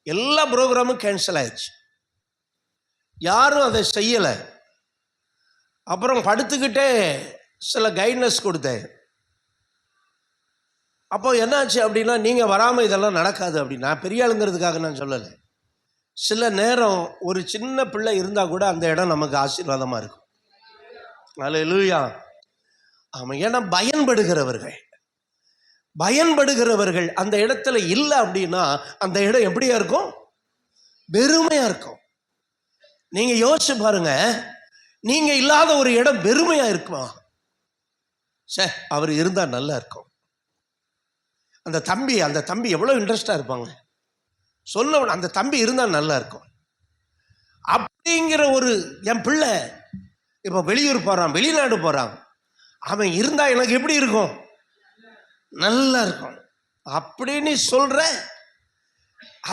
எல்லா ப்ரோக்ராமும் கேன்சல் ஆயிடுச்சு. யாரும் அதை செய்யலை. அப்புறம் படுத்துக்கிட்டே சில கைட்னஸ் கொடுத்தேன். அப்போ என்னாச்சு அப்படின்னா, நீங்கள் வராமல் இதெல்லாம் நடக்காது அப்படின்னா, பெரிய ஆளுங்கிறதுக்காக நான் சொல்லலை. சில நேரம் ஒரு சின்ன பிள்ளை இருந்தால் கூட அந்த இடம் நமக்கு ஆசீர்வாதமாக இருக்கும். ஹல்லேலூயா, ஆமாம். ஏன்னா பயன்படுகிறவர்கள் அந்த இடத்துல இல்லை அப்படின்னா அந்த இடம் எப்படியா இருக்கும்? வெறுமையாக இருக்கும். நீங்கள் யோசிச்சு பாருங்க, நீங்கள் இல்லாத ஒரு இடம் வெறுமையாக இருக்குமா? அவர் இருந்தால் நல்லா இருக்கும். அந்த தம்பி எவ்வளோ இன்ட்ரெஸ்டாக இருப்பாங்க. சொன்ன அந்த தம்பி இருந்தால் நல்லா இருக்கும் அப்படிங்கிற ஒரு, என் பிள்ளை இப்போ வெளியூர் போகிறான், வெளிநாடு போகிறான், அவன் இருந்தால் எனக்கு எப்படி இருக்கும்? நல்லா இருக்கும் அப்படின்னு சொல்கிற.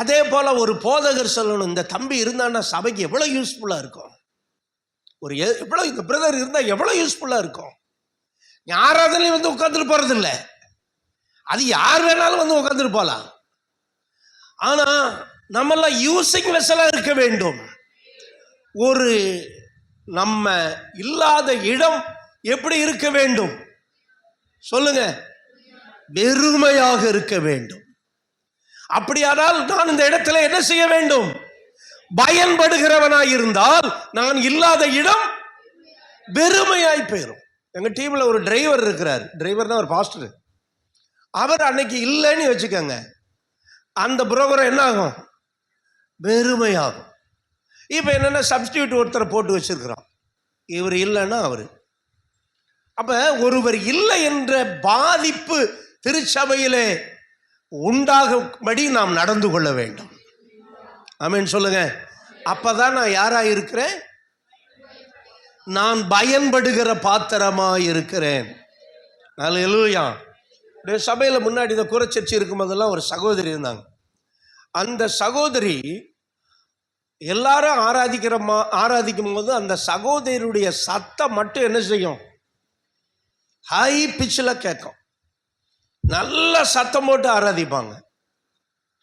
அதே போல் ஒரு போதகர் சொல்லணும், இந்த தம்பி இருந்தான்னா சபைக்கு எவ்வளோ யூஸ்ஃபுல்லாக இருக்கும். எவ்வளோ இந்த பிரதர் இருந்தால் எவ்வளோ யூஸ்ஃபுல்லாக இருக்கும். யாராவது வந்து உட்காந்துட்டு போகிறது இல்லை, அது யார் வேணாலும் வந்து உட்காந்துட்டு போகலாம். ஆனால் நம்மெல்லாம் யூசிங் வெசலாக இருக்க வேண்டும். ஒரு நம்ம இல்லாத இடம் எப்படி இருக்க வேண்டும் சொல்லுங்க? வெறுமையாக இருக்க வேண்டும். அப்படியானால் நான் இந்த இடத்துல என்ன செய்ய வேண்டும்? பயன்படுகிறவனாய் இருந்தால் நான் இல்லாத இடம் வெறுமையாய் போயிடும். எங்க டீம்ல ஒரு டிரைவர் இருக்கிறார். டிரைவர்னா ஒரு பாஸ்டர். அவர் அன்னைக்கு இல்லைன்னு வச்சுக்கோங்க, அந்த புரோகிராம் என்ன ஆகும்? வெறுமையாகும். இப்போ என்னென்ன சப்ஸ்டியூட் ஒருத்தரை போட்டு வச்சிருக்கிறோம். இவர் இல்லைன்னா அவர். அப்போ ஒருவர் இல்லை என்ற பாதிப்பு திருச்சபையிலே உண்டாகும்படி நாம் நடந்து கொள்ள வேண்டும். ஆமென் சொல்லுங்க. அப்பதான் நான் யாரா இருக்கிறேன்? நான் பயன்படுகிற பாத்திரமா இருக்கிறேன். ஹல்லேலூயா. சபையில் முன்னாடி இந்த குறைச்சர்ச்சி இருக்கும்போதெல்லாம் ஒரு சகோதரி இருந்தாங்க. அந்த சகோதரி எல்லாரும் ஆராதிக்கும் போது அந்த சகோதரியுடைய சத்தம் மட்டும் என்ன செய்யும்? ஹை பிச்சில் கேட்கும். நல்ல சத்தம் போட்டு ஆராதிப்பாங்க.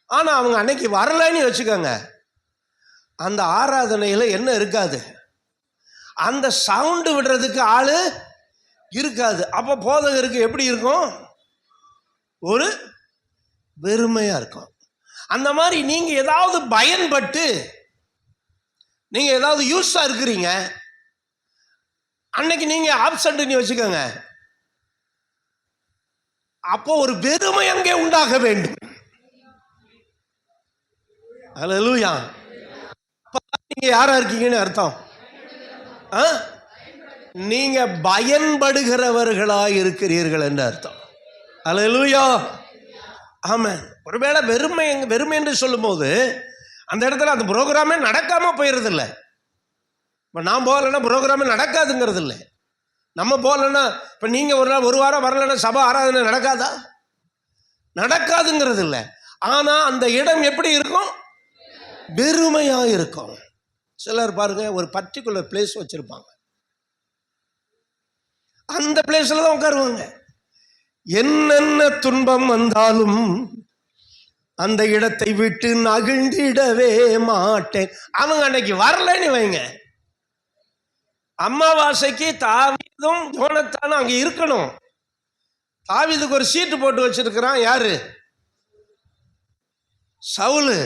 ஆனால் அவங்க அன்னைக்கு வரலன்னு வச்சுக்கோங்க, அந்த ஆராதனையில் என்ன இருக்காது? அந்த சவுண்டு விடுறதுக்கு ஆளு இருக்காது. அப்போ போதகருக்கு எப்படி இருக்கும்? ஒரு வெறுமையா இருக்கும். அந்த மாதிரி நீங்க ஏதாவது பயன்பட்டு நீங்க ஏதாவது யூஸா இருக்கிறீங்க, அன்னைக்கு நீங்க ஆப்சென்ட் வச்சுக்கோங்க, அப்போ ஒரு வெறுமை அங்கே உண்டாக வேண்டும். ஹல்லேலூயா. நீங்க யாரா இருக்கீங்கன்னு அர்த்தம்? நீங்க பயன்படுகிறவர்களாய் இருக்கிறீர்கள் என்று அர்த்தம். ஹல்லேலூயா, ஆமென். ஒருவேளை வெறுமை என்று சொல்லும் போது அந்த இடத்துல அந்த ப்ரோக்ராமே நடக்காம போயிடுறது இல்லை. இப்போ நான் போகலைன்னா ப்ரோக்ராமே நடக்காதுங்கிறது இல்லை. நம்ம போகலன்னா, இப்போ நீங்கள் ஒரு நாள் ஒரு வாரம் வரலைன்னா சபை ஆராதனை நடக்காதா? நடக்காதுங்கிறது இல்லை. ஆனால் அந்த இடம் எப்படி இருக்கும்? வெறுமையாக இருக்கும். சிலர் பாருங்க, ஒரு பர்டிகுலர் பிளேஸ் வச்சிருப்பாங்க, அந்த பிளேஸ்ல தான் உட்காருவாங்க. என்னென்ன துன்பம் வந்தாலும் அந்த இடத்தை விட்டு நகழ்ந்திடவே மாட்டேன். அவங்க அன்னைக்கு வரலன்னு வைங்க, அமாவாசைக்கு தாவீதும் யோனத்தானும் அங்க இருக்கணும். தாவீதுக்கு ஒரு சீட்டு போட்டு வச்சிருக்கிறான். யாரு? சவுலு.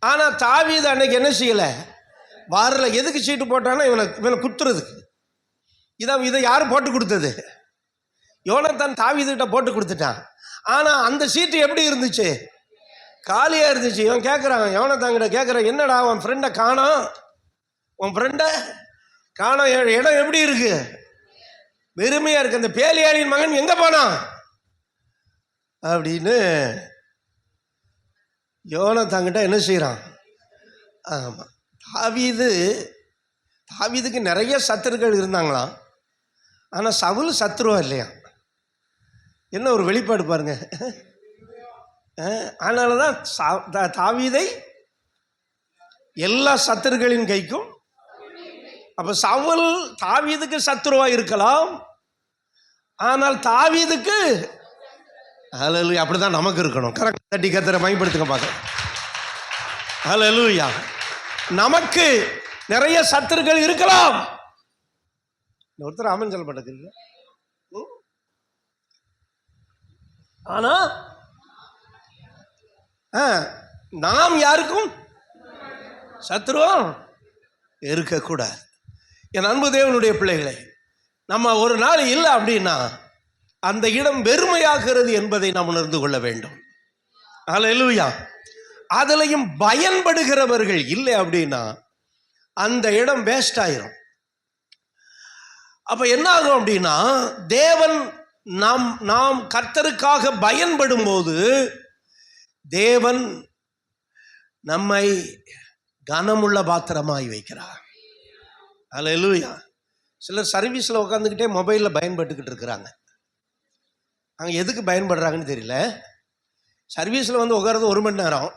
ஆனா தாவீது அன்னைக்கு என்ன செய்யல? வரல. எதுக்கு சீட்டு போட்டான்னா இவனை குத்துறதுக்கு. இதை யாரு போட்டு கொடுத்தது? யோனத்தான் தாவீதுகிட்ட போட்டு கொடுத்துட்டான். ஆனா அந்த சீட்டு எப்படி இருந்துச்சு? காலியா இருந்துச்சு. இவன் கேட்கறான், யோனத்தான்கிட்ட கேட்கறான், என்னடா உன் ஃப்ரெண்டை காணோம், உன் ஃப்ரெண்டை காணோம், இடம் எப்படி இருக்கு? வெறுமையா இருக்கு. அந்த பேலியாளின் மகன் எங்க போனான்? அப்படின்னு யோனத்தான்கிட்ட என்ன செய்கிறான்? ஆமாம், தாவீதுக்கு நிறைய சத்துருக்கள் இருந்தாங்களாம். ஆனால் சவுல் சத்துருவா இல்லையா? என்ன ஒரு வெளிப்பாடு பாருங்க. அதனால தான் தாவீதை எல்லா சத்துருக்களின் கைக்கும். அப்போ சவுல் தாவீதுக்கு சத்துருவா இருக்கலாம், ஆனால் தாவீதுக்கு ஹல்லேலூயா அப்படிதான் நமக்கு இருக்கணும். கரெக்ட், தட்டி கர்த்தரை மகிமைப்படுத்துங்க பார்க்க. ஹல்லேலூயா. நமக்கு நிறைய சத்துருக்கள் இருக்கலாம். ஒருத்தர் ஆமென் சொல்ல மாட்டேங்கிறீங்க. ஆனா நாம் யாருக்கும் சத்துருவம் இருக்கக்கூடாது. என் அன்பு தேவனுடைய பிள்ளைகளை, நம்ம ஒரு நாள் இல்லை அப்படின்னா அந்த இடம் வெறுமையாகிறது என்பதை நாம் உணர்ந்து கொள்ள வேண்டும். ஹல்லேலூயா. அதுலயும் பயன்படுகிறவர்கள் இல்லை அப்படின்னா அந்த இடம் வேஸ்ட் ஆயிரும். அப்ப என்ன ஆகும் அப்படின்னா, தேவன் நாம் கர்த்தருக்காக பயன்படும் போது தேவன் நம்மை கனமுள்ள பாத்திரமாய் வைக்கிறார். ஹல்லேலூயா. சிலர் சர்வீஸ்ல உட்காந்துக்கிட்டே மொபைல்ல பயன்பட்டுக்கிட்டு இருக்கிறாங்க. அவங்க எதுக்கு பயன்படுறாங்கன்னு தெரியல. சர்வீஸில் வந்து உட்கார்றது 1 மணி நேரம்,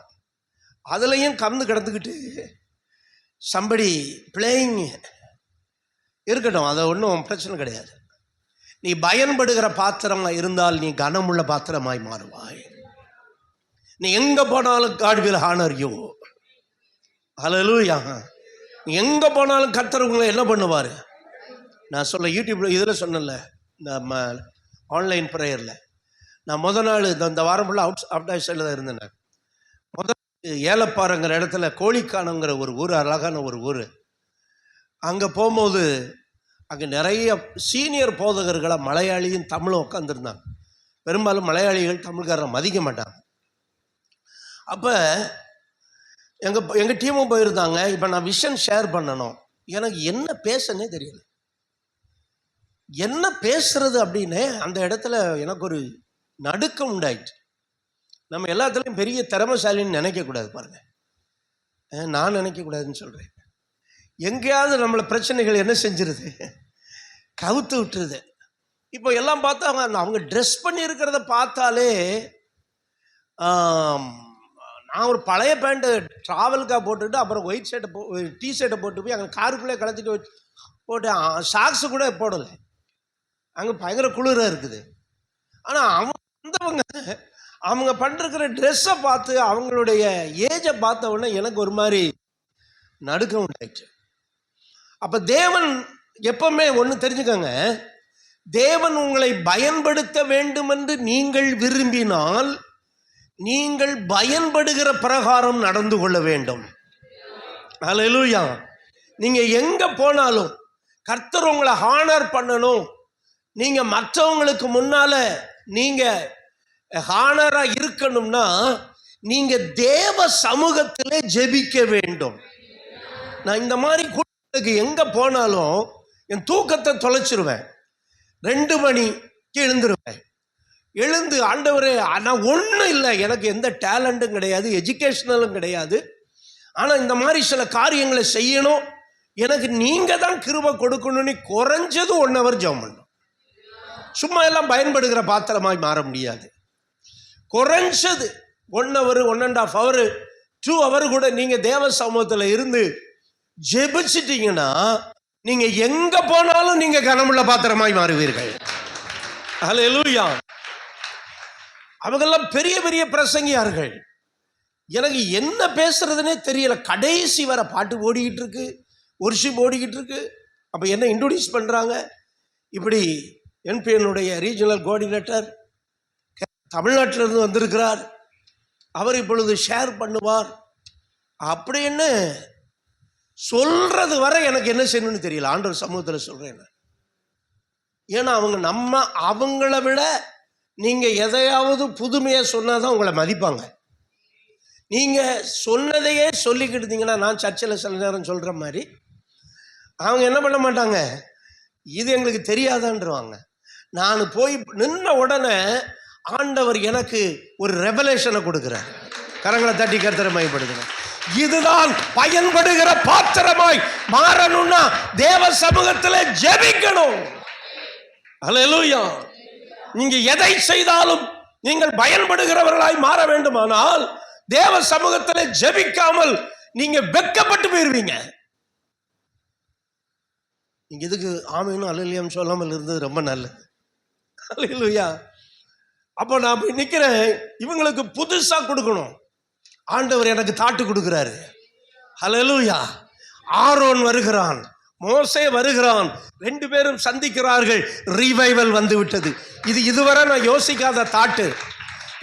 அதுலேயும் கலந்து கிடந்துக்கிட்டு சம்படி பிளேயிங் இருக்கட்டும், அதை ஒன்றும் பிரச்சனை கிடையாது. நீ பயன்படுகிற பாத்திரமாக இருந்தால் நீ கனமுள்ள பாத்திரமாய் மாறுவாய். நீ எங்கே போனாலும் God will honor you. ஹல்லேலூயா. நீ எங்கே போனாலும் கர்த்தர் உங்களை என்ன பண்ணுவார்? நான் சொல்ல யூடியூப்ல இதில் சொன்னல, நம்ம ஆன்லைன் ப்ரேயரில் நான் முதல் நாள் இந்த வாரம் ஃபுல்லாக அவுட் சைடில் தான் இருந்தேன். முதல் ஏலப்பாறைங்கிற இடத்துல கோழிக்கானங்கிற ஒரு ஊர், அழகான ஒரு ஊர். அங்கே போகும்போது அங்கே நிறைய சீனியர் போதகர்களாக மலையாளியும் தமிழும் உட்காந்துருந்தாங்க. பெரும்பாலும் மலையாளிகள் தமிழ்காரரை மதிக்க மாட்டாங்க. அப்போ எங்கள் டீமும் போயிருந்தாங்க. இப்போ நான் விஷன் ஷேர் பண்ணணும், எனக்கு என்ன பேசனே தெரியல, என்ன பேசுறது அப்படின்னு. அந்த இடத்துல எனக்கு ஒரு நடுக்கம் உண்டாயிட்டு. நம்ம எல்லாத்துலேயும் பெரிய திறமைசாலின்னு நினைக்கக்கூடாது பாருங்க. நான் நினைக்கக்கூடாதுன்னு சொல்கிறேன். எங்கேயாவது நம்மளை பிரச்சனைகள் என்ன செஞ்சிருது, கவுத்து விட்டுருது. இப்போ எல்லாம் பார்த்தா அவங்க ட்ரெஸ் பண்ணி இருக்கிறத பார்த்தாலே, நான் ஒரு பழைய பேண்ட்டு ட்ராவலுக்காக போட்டுக்கிட்டு அப்புறம் ஒயிட் ஷர்ட்டை டிஷர்ட்டை போட்டு போய் அங்கே காருக்குள்ளே கலத்திட்டு போட்டு ஷாக்ஸு கூட போடலை. அங்கே பயங்கர குளிராக இருக்குது. ஆனால் அவங்க பண்ணிருக்கிற ட்ரெஸ்ஸை பார்த்து, அவங்களுடைய ஏஜை பார்த்த உடனே எனக்கு ஒரு மாதிரி நடுக்கம் உண்டாயிடுச்சு. அப்போ தேவன் எப்பவுமே ஒன்று தெரிஞ்சுக்கோங்க, தேவன் உங்களை பயன்படுத்த வேண்டும் என்று நீங்கள் விரும்பினால் நீங்கள் பயன்படுகிற பிரகாரம் நடந்து கொள்ள வேண்டும். ஹல்லேலூயா. நீங்கள் எங்கே போனாலும் கர்த்தர் உங்களை ஹானர் பண்ணணும், நீங்கள் மற்றவங்களுக்கு முன்னால் நீங்கள் ஹானராக இருக்கணும்னா நீங்கள் தேவ சமூகத்திலே ஜெபிக்க வேண்டும். நான் இந்த மாதிரி கூட்டத்துக்கு எங்கே போனாலும் என் தூக்கத்தை தொலைச்சிருவேன். 2 மணிக்கு எழுந்துருவேன். எழுந்து ஆண்டவரே, ஆனால் ஒன்றும் இல்லை, எனக்கு எந்த டேலண்ட்டும் கிடையாது, எஜுகேஷனலும் கிடையாது, ஆனால் இந்த மாதிரி சில காரியங்களை செய்யணும், எனக்கு நீங்கள் தான் கிருபை கொடுக்கணும்னு குறைஞ்சது 1 hour ஜெபம் பண்ணணும். சும்மா எல்லாம் பயன்படுகிற பாத்திரமாய் மாற முடியாது. குறைஞ்சது 1 hour, 1.5 hour, 2 hour கூட நீங்கள் தேவ சமூகத்தில் இருந்து ஜெபிச்சிட்டீங்கன்னா நீங்கள் எங்கே போனாலும் நீங்கள் கனமுள்ள பாத்திரமாய் மாறுவீர்கள். ஹல்லேலூயா. அவங்கெல்லாம் பெரிய பெரிய பிரசங்கியார்கள். எனக்கு என்ன பேசுறதுனே தெரியல. கடைசி வர பாட்டு ஓடிக்கிட்டு இருக்கு, ஒர்ஷிப் ஓடிக்கிட்டு இருக்கு. அப்போ என்ன இன்ட்ரோடியூஸ் பண்ணுறாங்க, இப்படி என்பிஎனுடைய ரீஜனல் கோஆர்டினேட்டர் தமிழ்நாட்டிலிருந்து வந்திருக்கிறார், அவர் இப்பொழுது ஷேர் பண்ணுவார் அப்படின்னு சொல்றது வரை எனக்கு என்ன செய்யணும்னு தெரியல. ஆண்டவர் சமூகத்தில் சொல்றேன். ஏன்னா அவங்கள விட நீங்க எதையாவது புதுமையா சொன்னாதான் உங்களை மதிப்பாங்க. நீங்க சொன்னதையே சொல்லிக்கிட்டு இருந்தீங்கன்னா, நான் சர்ச்சில் சில நேரம் சொல்ற மாதிரி, அவங்க என்ன பண்ண மாட்டாங்க, இது எங்களுக்கு தெரியாதான்றவாங்க. நான் போய் நின்ன உடனே ஆண்டவர் எனக்கு ஒரு ரெவலேஷனை கொடுக்கிறார். கரங்களை தட்டி கர்த்தரை மகிமைப்படுத்துங்க. இதுதான் பயன்படுகிற பாத்திரமாய் மாறணும்னா தேவ சமூகத்தில் ஜெபிக்கணும். அல்லேலூயா. நீங்க எதை செய்தாலும் நீங்கள் பயன்படுகிறவர்களாய் மாற வேண்டுமானால் தேவ சமூகத்தில் ஜெபிக்காமல் நீங்க வெட்கப்பட்டு போயிருவீங்க. நீங்க இதுக்கு ஆமீனும் அல்லேலூயான்னு சொல்லாமல் இருந்தது ரொம்ப நல்லது. அல்லேலூயா. அப்போ நான் போய் நிற்கிறேன், இவங்களுக்கு புதுசா கொடுக்கணும். ஆண்டவர் எனக்கு தாட்டு கொடுக்கிறாரு. அல்லேலூயா. ஆரோன் வருகிறான், மோசே வருகிறான், 2 பேரும் சந்திக்கிறார்கள். ரிவைவல் வந்து விட்டது. இது இதுவரை நான் யோசிக்காத தாட்டு.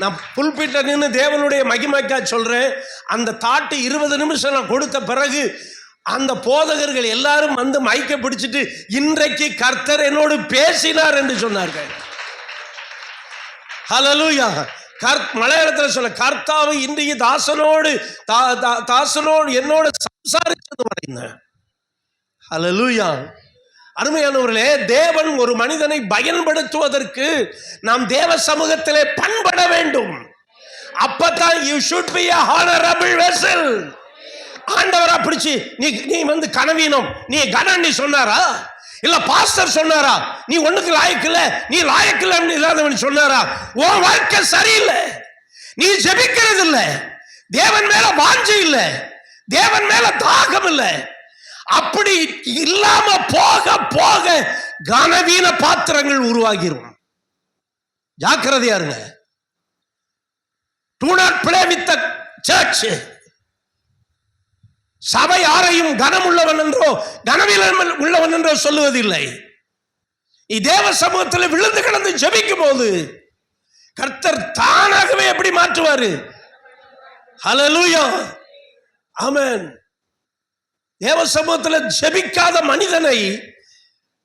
நான் புல்பிட்ட நின்று தேவனுடைய மகிமைக்கா சொல்றேன். அந்த தாட்டு 20 நிமிஷம் நான் கொடுத்த பிறகு அந்த போதகர்கள் எல்லாரும் வந்து மைக்க பிடிச்சிட்டு இன்றைக்கு கர்த்தர் என்னோடு பேசினார் என்று சொன்னார்கள். ஹல்லேலூயா. மலையாளத்தில் சொல்ல, கர்த்தாவை இன்றைக்கு தாசனோடு என்னோடு சம்சாரித்தது வரைந்தேன். ஹல்லேலூயா. அருமையானவர்களே, தேவன் ஒரு மனிதனை பயன்படுத்துவதற்கு நாம் தேவ சமூகத்திலே பண்பட வேண்டும். அப்பதான் you should be a honorable vessel. ஆண்டவரா பிடிச்சி நீ வந்து கனவீனம், நீ கனன்னு சொன்னாரா? இல்ல பாஸ்டர் சொன்னாரா நீ ஒண்ணுக்கு லாயக்கில்ல, நீ லாயக்கில்ல இல்லாதவன் சொன்னாரா? உன் வாழ்க்கை சரியில்லை, நீ ஜெபிக்கிறது இல்ல, தேவன் மேல வாஞ்சை இல்ல, தேவன் மேல தாகம் இல்ல. அப்படி இல்லாம போக போக கனவீன பாத்திரங்கள் உருவாகிரும். ஜாக்கிரதையா இருங்க. Do not play with the church. சபை யாரையும் கனம் உள்ளவன் என்றோ கனவீனம் உள்ளவன் என்றோ சொல்லுவதில்லை. தேவ சமூகத்தில் விழுந்து கிடந்து ஜெபிக்கும் போது கர்த்தர் தானாகவே எப்படி மாற்றுவாரு? ஹல்லேலூயா. ஆமென். தேவ சமூகத்தில் ஜெபிக்காத மனிதனை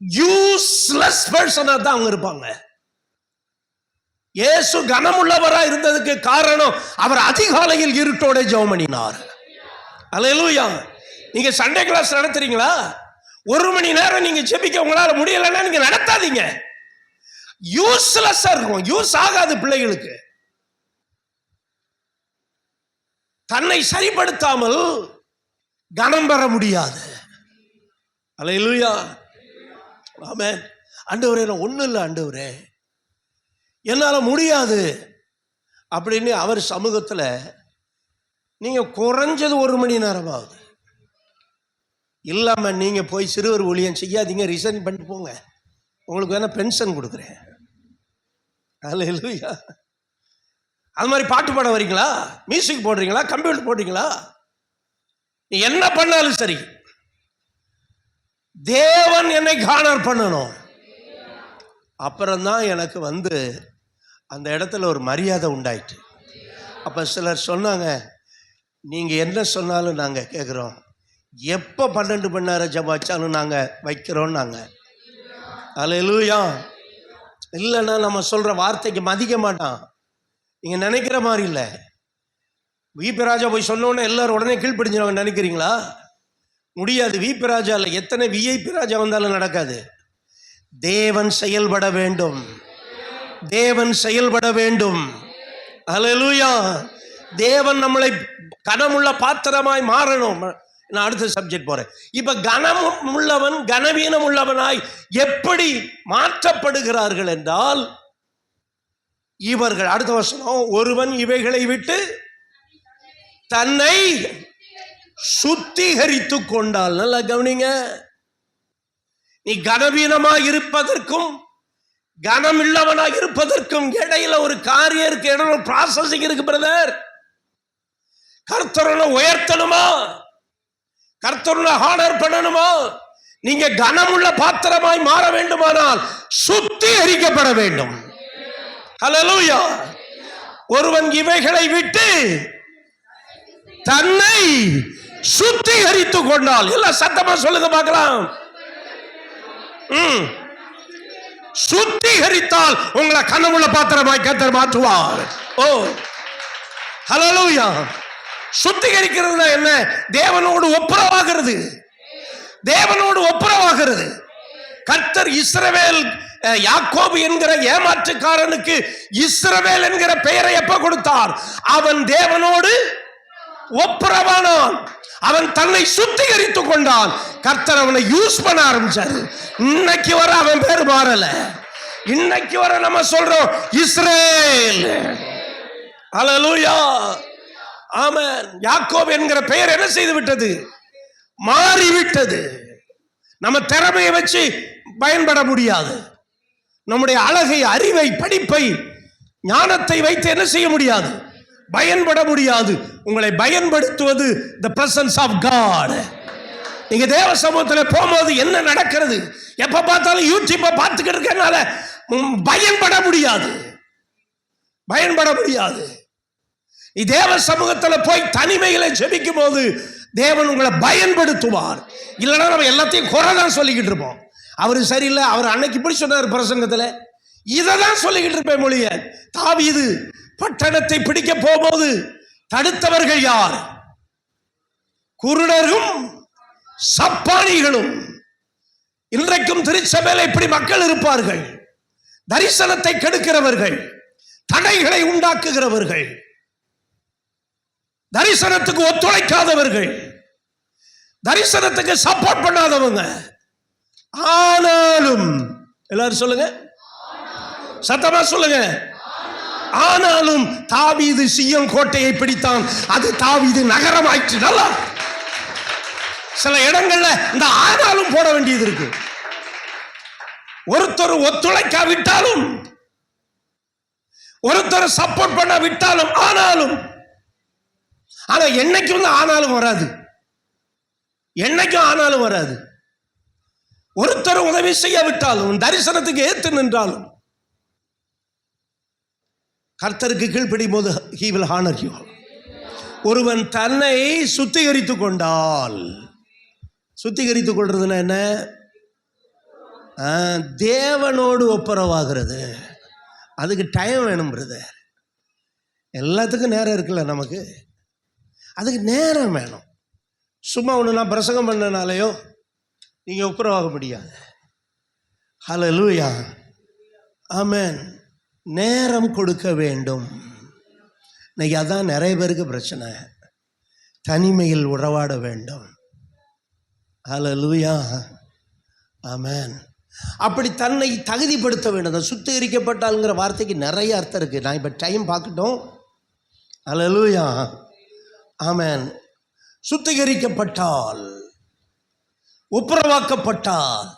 யூஸ்லெஸ் பர்சனா தான் அவங்க இருப்பாங்க. இயேசு கனமுள்ளவரா இருந்ததுக்கு காரணம் அவர் அதிகாலையில் இருட்டோட ஜெபம் பண்ணினார். அல்லேலூயா. நீங்க சண்டே கிளாஸ் நடத்துறீங்களா? 1 மணி நேரம் நீங்க ஜெபிக்க உங்களால முடியலன்னா நீங்க நடத்தாதீங்க. யூஸ்லெஸ்ஸா இருக்கும், யூஸ் ஆகாது பிள்ளைகளுக்கு. தன்னை சரிப்படுத்தாமல் கனம் பெற முடியாது. அல்லேலூயா. ஆமென். ஆண்டவரே நான் ஒண்ணும் இல்லை ஆண்டவரே, என்னால முடியாது அப்படின்னு அவர் சமூகத்தில் நீங்க குறைஞ்சது 1 மணி நேரமாவது இல்லாம நீங்க போய் சிறுவர் ஊழியம் செய்யாதீங்க, ரிசைன் பண்ணிட்டு போங்க, உங்களுக்கு வேணா பென்ஷன் கொடுக்குறேன். அல்லேலூயா. அது மாதிரி பாட்டு பாட வரீங்களா, மியூசிக் போடுறீங்களா, கம்ப்யூட்டர் போடுறீங்களா, நீ என்ன பண்ணாலும் சரி தேவன் என்னை காணர் பண்ணணும். அப்புறம்தான் எனக்கு வந்து அந்த இடத்துல ஒரு மரியாதை உண்டாயிட்டு. அப்ப சிலர் சொன்னாங்க, நீங்க என்ன சொன்னாலும் நாங்க கேட்கிறோம், எப்ப 12 மணி நேரம் ஜெபிச்சாலும் நாங்க வைக்கிறோம். நாங்க அல்லேலூயா. இல்லைன்னா நம்ம சொல்ற வார்த்தைக்கு மதிக்க மாட்டான். நீங்க நினைக்கிற மாதிரி இல்லை. விபி ராஜா போய் சொன்னோன்னே எல்லாரும் உடனே கீழ்ப்படிஞ்சிருவாங்க நினைக்கிறீங்களா? முடியாது. விபி ராஜா இல்லை, எத்தனை விஐபி ராஜா வந்தாலும் நடக்காது. தேவன் செயல்பட வேண்டும், தேவன் செயல்பட வேண்டும். அல்லேலூயா. தேவன் நம்மளை கனமுள்ள பாத்திரமாய் மாறணும். நான் அடுத்த சப்ஜெக்ட் போறேன். இப்ப கனம் உள்ளவன் கனவீனம் உள்ளவனாய் எப்படி மாற்றப்படுகிறார்கள் என்றால், இவர்கள் அடுத்த வசனம், ஒருவன் இவைகளை விட்டு தன்னை சுத்திகரித்துக் கொண்டால். நல்லா கவனிங்க. நீ கனவீனமாய் இருப்பதற்கும் கனம் இல்லவனாய் இருப்பதற்கும் இடையில ஒரு காரியம் இருக்கு, இடையில ஒரு ப்ராசஸிங் இருக்கு பிரதர். கர்த்தரை உயர்த்தணுமா, கர்த்தரை ஹானர் பண்ணணுமா, நீங்க கனமுள்ள பாத்திரமாய் மாற வேண்டுமானால் சுத்திகரிக்கப்பட வேண்டும். ஹல்லேலூயா. ஒருவன் இவைகளை விட்டு தன்னை சுத்திகரித்துக் கொண்டால். எல்லாம் சத்தமா சொல்லுங்க பார்க்கலாம். சுத்திகரித்தால் உங்களை கனமுள்ள பாத்திரமாய் கர்த்தர் மாற்றுவார். ஓ ஹல்லேலூயா. சுத்திகரிக்கிறது என்ன? தேவனோடு ஒப்புரவாகிறது, தேவனோடு ஒப்புரவாகிறது. கர்த்தர் இஸ்ரவேல் யாக்கோபு என்கிற ஏமாற்றுக்காரனுக்கு இஸ்ரவேல் என்கிற பெயரை எப்ப கொடுத்தார்? அவன் தேவனோடு ஒப்புரவானான், அவன் தன்னை சுத்திகரித்துக் கொண்டான். கர்த்தர் அவனை யூஸ் பண்ண ஆரம்பிச்சாரு. இன்னைக்கு வர அவன் பேர் மாறல. இன்னைக்கு வர நம்ம சொல்றோம் இஸ்ரேல். அல்லேலூயா, ஆமென். யாக்கோபு என்கிற பெயர் என்ன செய்து விட்டது? மாறிவிட்டது. நம்ம திறமையை வச்சு பயன்பட முடியாது. நம்முடைய அழகை, அறிவை, படிப்பை, ஞானத்தை வைத்து என்ன செய்ய முடியாது? பயன்பட முடியாது. உங்களை பயன்படுத்துவது the presence of God. நீங்க தேவ சமூகத்தில் போகும்போது என்ன நடக்கிறது? எப்ப பார்த்தாலும் யூடியூப்பை பார்த்துக்கிட்டு இருக்கனால பயன்பட முடியாது, பயன்பட முடியாது. நீ தேவ சமூகத்தில் போய் தனிமைகளை ஜெபிக்கும் போது தேவன் உங்களை பயன்படுத்துவார். இல்லைன்னா நம்ம எல்லாத்தையும் குறை தான் சொல்லிக்கிட்டு இருப்போம். அவரு சரியில்லை, அவர் அன்னைக்கு இப்படி சொன்னார் பிரசங்கத்தில், இதை தான் சொல்லிக்கிட்டு இருப்பேன் மொழிய. தாவீது பட்டணத்தை பிடிக்க போகும்போது தடுத்தவர்கள் யார்? குருடரும் சப்பானிகளும். இன்றைக்கும் திருச்சபையில் இப்படி மக்கள் இருப்பார்கள். தரிசனத்தை கெடுக்கிறவர்கள், தடைகளை உண்டாக்குகிறவர்கள், தரிசனத்துக்கு ஒத்துழைக்காதவர்கள், தரிசனத்துக்கு சப்போர்ட் பண்ணாதவங்க. ஆனாலும் எல்லாரும் சொல்லுங்க, சத்தமா சொல்லுங்க. ஆனாலும் தாவீது சீயோன் கோட்டையை பிடித்தான், அது தாவீது நகரம் ஆயிற்று. நல்லா சில இடங்கள்ல இந்த ஆனாலும் போட வேண்டியது இருக்கு. ஒருத்தர் ஒத்துழைக்காவிட்டாலும், ஒருத்தர் சப்போர்ட் பண்ண விட்டாலும், ஆனாலும். ஆனா என்னைக்கும் ஆனாலும் வராது, என்னைக்கும் ஆனாலும் வராது. ஒருத்தர் உதவி செய்ய விட்டாலும், தரிசனத்துக்கு ஏத்து நின்றாலும், கர்த்தருக்கு கீழ்ப்படியும் போது he will honor you. ஒருவன் தன்னை சுத்திகரித்துக் கொண்டால், சுத்திகரித்துக் கொள்றதுன்னா என்ன? தேவனோடு ஒப்புரவாகிறது. அதுக்கு டைம் வேணும் பிரதர். எல்லாத்துக்கும் நேரம் இருக்குல்ல நமக்கு, அதுக்கு நேரம் வேணும். சும்மா ஒன்று நான் பிரசங்கம் பண்ணனாலையோ நீங்க ஒப்புரவாக முடியாது. ஹல்லேலூயா, ஆமென். நேரம் கொடுக்க வேண்டும். இன்னைக்கு அதான் நிறைய பேருக்கு பிரச்சனை. தனிமையில் உறவாட வேண்டும். ஹல்லேலூயா, ஆமென். அப்படி தன்னை தகுதிப்படுத்த வேண்டும். சுத்திகரிக்கப்பட்டால்ங்கிற வார்த்தைக்கு நிறைய அர்த்தம் இருக்கு. நான் இப்போ டைம் பார்க்கட்டும். ஹல்லேலூயா, ஆமென். சுத்திகரிக்கப்பட்டால், ஒப்புரவாக்கப்பட்டால்,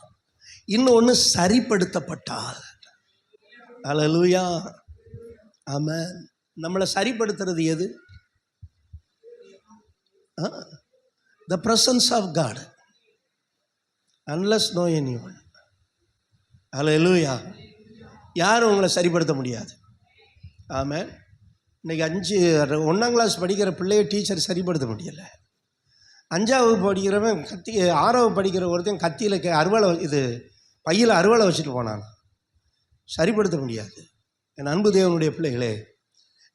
இன்னொன்று சரிப்படுத்தப்பட்டால். ஹல்லேலூயா, ஆமென். நம்மளை சரிப்படுத்துறது எது? the presence of God. unless know anyone. ஹல்லேலூயா. யாரும் உங்களை சரிப்படுத்த முடியாது. ஆமென். இன்னைக்கு 1ஆம் கிளாஸ் படிக்கிற பிள்ளைய டீச்சர் சரிப்படுத்த முடியலை. 5ஆவது படிக்கிறவன் கத்தி, 6ஆவது படிக்கிற ஒருத்தன் கத்தியில் அறுவலை, இது பையில் அறுவலை வச்சுட்டு போனான். சரிப்படுத்த முடியாது. என் அன்பு தேவனுடைய பிள்ளைகளே,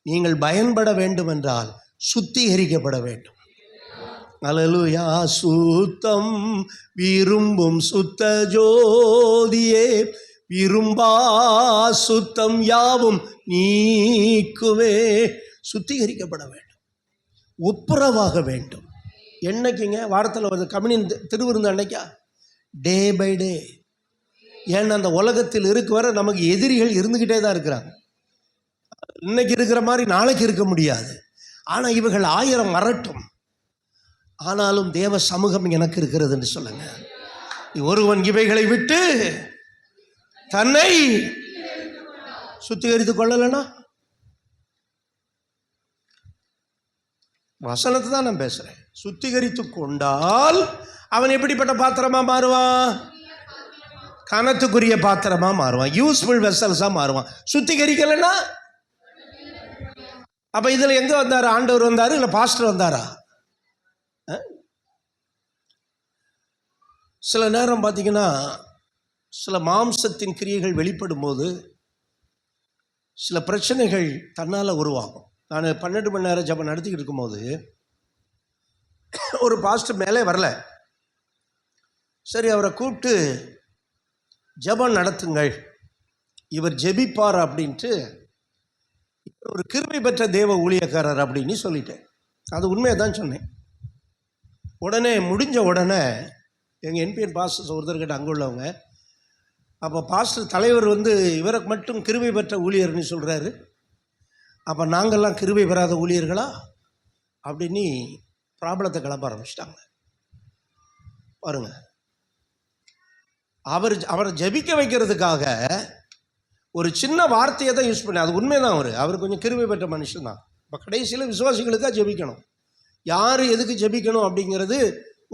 நீங்கள் பயன்பட வேண்டும் என்றால் சுத்திகரிக்கப்பட வேண்டும். அல்லேலூயா. சுத்தம் விரும்பும் சுத்த ஜோதியே, விரும்பா சுத்தம் யாவும் நீக்குவே. சுத்திகரிக்கப்பட வேண்டும், ஒப்புரவாக வேண்டும். என்னைக்குங்க? வாரத்தில் ஒரு கம்யூனியன் திருவிருந்து அன்னைக்கா? Day by day. ஏன்னா அந்த உலகத்தில் இருக்க வர நமக்கு எதிரிகள் இருந்துக்கிட்டே தான் இருக்கிறாங்க. இன்னைக்கு இருக்கிற மாதிரி நாளைக்கு இருக்க முடியாது. ஆனால் இவர்கள் 1000 வரட்டும், ஆனாலும் தேவ சமூகம் எனக்கு இருக்கிறது என்று சொல்லுங்க. ஒருவன் இவைகளை விட்டு தன்னை சுத்திகரித்துக் கொள்ளலனா, வசனத்தை தான் நான் பேசுறேன். சுத்திகரித்துக் கொண்டால் அவன் எப்படிப்பட்ட பாத்திரமா மாறுவான்? கனத்துக்குரிய பாத்திரமா மாறுவான், யூஸ்ஃபுல் வெசல்ஸா மாறுவான். சுத்திகரிக்கலன்னா அப்ப இதுல எங்க வந்தாரு? ஆண்டவர் வந்தாரு இல்ல பாஸ்டர் வந்தாரா? சில நேரம் பார்த்தீங்கன்னா சில மாம்சத்தின் கிரியைகள் வெளிப்படும் போது சில பிரச்சனைகள் தன்னால் உருவாகும். நான் 12 மணி நேரம் ஜெபம் நடத்திக்கிட்டு இருக்கும்போது ஒரு பாஸ்டர் மேலே வரல. சரி, அவரை கூப்பிட்டு ஜெபம் நடத்துங்கள் இவர் ஜெபிப்பார் அப்படின்ட்டு ஒரு கிருபை பெற்ற தேவ ஊழியக்காரர் அப்படின்னு சொல்லிட்டேன். அது உண்மையை தான் சொன்னேன். உடனே முடிஞ்ச உடனே எங்கள் என்பிஎன் பாஸ்டர் ஒருத்தர்கிட்ட அங்கே உள்ளவங்க, அப்போ பாஸ்டர் தலைவர் இவரை மட்டும் கிருபை பெற்ற ஊழியர்னு சொல்கிறாரு, அப்போ நாங்கள்லாம் கிருபை பெறாத ஊழியர்களா அப்படின்னு ப்ராப்ளத்தை கிளப்ப ஆரம்பிச்சிட்டாங்க. பாருங்க, அவரை ஜெபிக்க வைக்கிறதுக்காக ஒரு சின்ன வார்த்தையை தான் யூஸ் பண்ண. அது உண்மைதான். அவர் கொஞ்சம் கிருபை பெற்ற மனுஷன் தான். இப்போ கடைசியில் விசுவாசிகளுக்காக ஜெபிக்கணும். யார் எதுக்கு ஜெபிக்கணும் அப்படிங்கிறது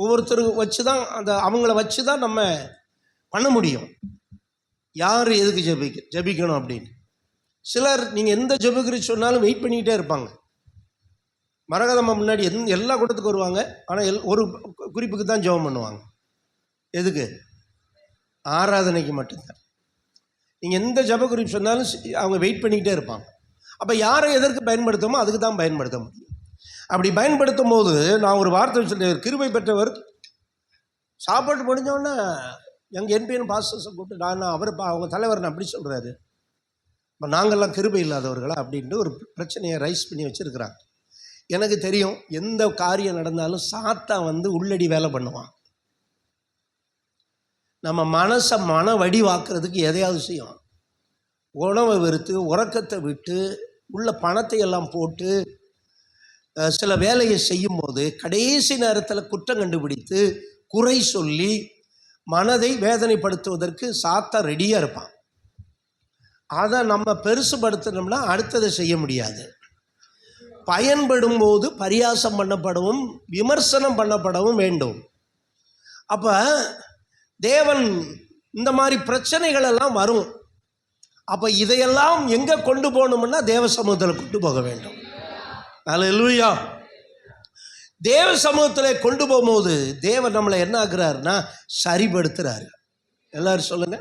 ஒவ்வொருத்தருக்கு வச்சு தான், அவங்கள வச்சு தான் நம்ம பண்ண முடியும். யார் எதுக்கு ஜெபிக்கணும் அப்படின்னு. சிலர் நீங்கள் எந்த ஜெபிக்கிறீங்க சொன்னாலும் வெயிட் பண்ணிக்கிட்டே இருப்பாங்க. மரகதம்மா முன்னாடி எல்லா கூட்டத்துக்கு வருவாங்க, ஆனால் ஒரு குறிப்புக்கு தான் ஜெபம் பண்ணுவாங்க. எதுக்கு? ஆராதனைக்கு மட்டும்தான். நீங்கள் எந்த ஜெப குறிப்பு சொன்னாலும் அவங்க வெயிட் பண்ணிக்கிட்டே இருப்பாங்க. அப்போ யாரை எதற்கு பயன்படுத்தமோ அதுக்கு தான் பயன்படுத்த முடியும். அப்படி பயன்படுத்தும் போது நான் ஒரு வார்த்தை சொல்கிறேன், கிருபை பெற்றவர். சாப்பாட்டு முடிஞ்சோடனே எங்கள் என்பிஎன் பாஸ்டர்ஸை கூப்பிட்டு அவங்க தலைவர் அப்படி சொல்கிறாரு, இப்போ நாங்கள்லாம் கிருபை இல்லாதவர்களா அப்படின்ட்டு ஒரு பிரச்சனையை ரைஸ் பண்ணி வச்சுருக்குறாங்க. எனக்கு தெரியும், எந்த காரியம் நடந்தாலும் சாத்தான் உள்ளடி வேலை பண்ணுவான். நம்ம மனசை வடிவாக்குறதுக்கு எதையாவது செய்யும். உணவை வெறுத்து உறக்கத்தை விட்டு உள்ள பணத்தை எல்லாம் போட்டு சில வேலையை செய்யும் போது கடைசி நேரத்தில் குற்றம் கண்டுபிடித்து குறை சொல்லி மனதை வேதனைப்படுத்துவதற்கு சாத்தான் ரெடியாக இருப்பான். அதை நம்ம பெருசுபடுத்தினோம்னா அடுத்ததை செய்ய முடியாது. பயன்படும் போது பரியாசம் பண்ணப்படவும் விமர்சனம் பண்ணப்படவும் வேண்டும். அப்போ தேவன் இந்த மாதிரி பிரச்சனைகள் எல்லாம் வரும். அப்போ இதையெல்லாம் எங்கே கொண்டு போகணும்னா தேவ சமூகத்தில் கொண்டு போக வேண்டும். அல்லேலூயா. தேவ சமூகத்தில் கொண்டு போகும்போது தேவன் நம்மளை என்ன ஆக்குறாருன்னா சரிப்படுத்துறாரு. எல்லாரும் சொல்லுங்க,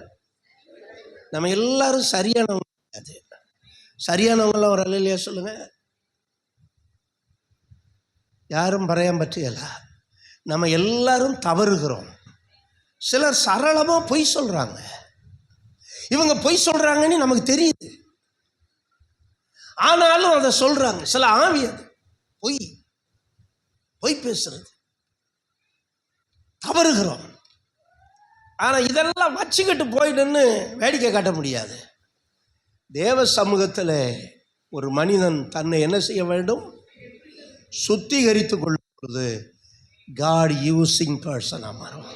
நம்ம எல்லாரும் சரியானவங்க கிடையாது. சரியானவங்களாம் ஒரு அல்லேலூயா சொல்லுங்க. யாரும் பறையாம் பற்றியல. நம்ம எல்லாரும் தவறுகிறோம். சிலர் சரளமாக பொய் சொல்கிறாங்க. இவங்க பொய் சொல்கிறாங்கன்னு நமக்கு தெரியுது, ஆனாலும் அதை சொல்கிறாங்க. சில ஆவி அது பொய் பேசுறது, தவறுகிறோம். ஆனால் இதெல்லாம் வச்சுக்கிட்டு போயிடுன்னு வேடிக்கை காட்ட முடியாது. தேவ சமூகத்தில் ஒரு மனிதன் தன்னை என்ன செய்ய வேண்டும்? சுத்திகரித்து கொள்ளும் பொழுது காட் யூசிங் பர்சனாக மாறும்.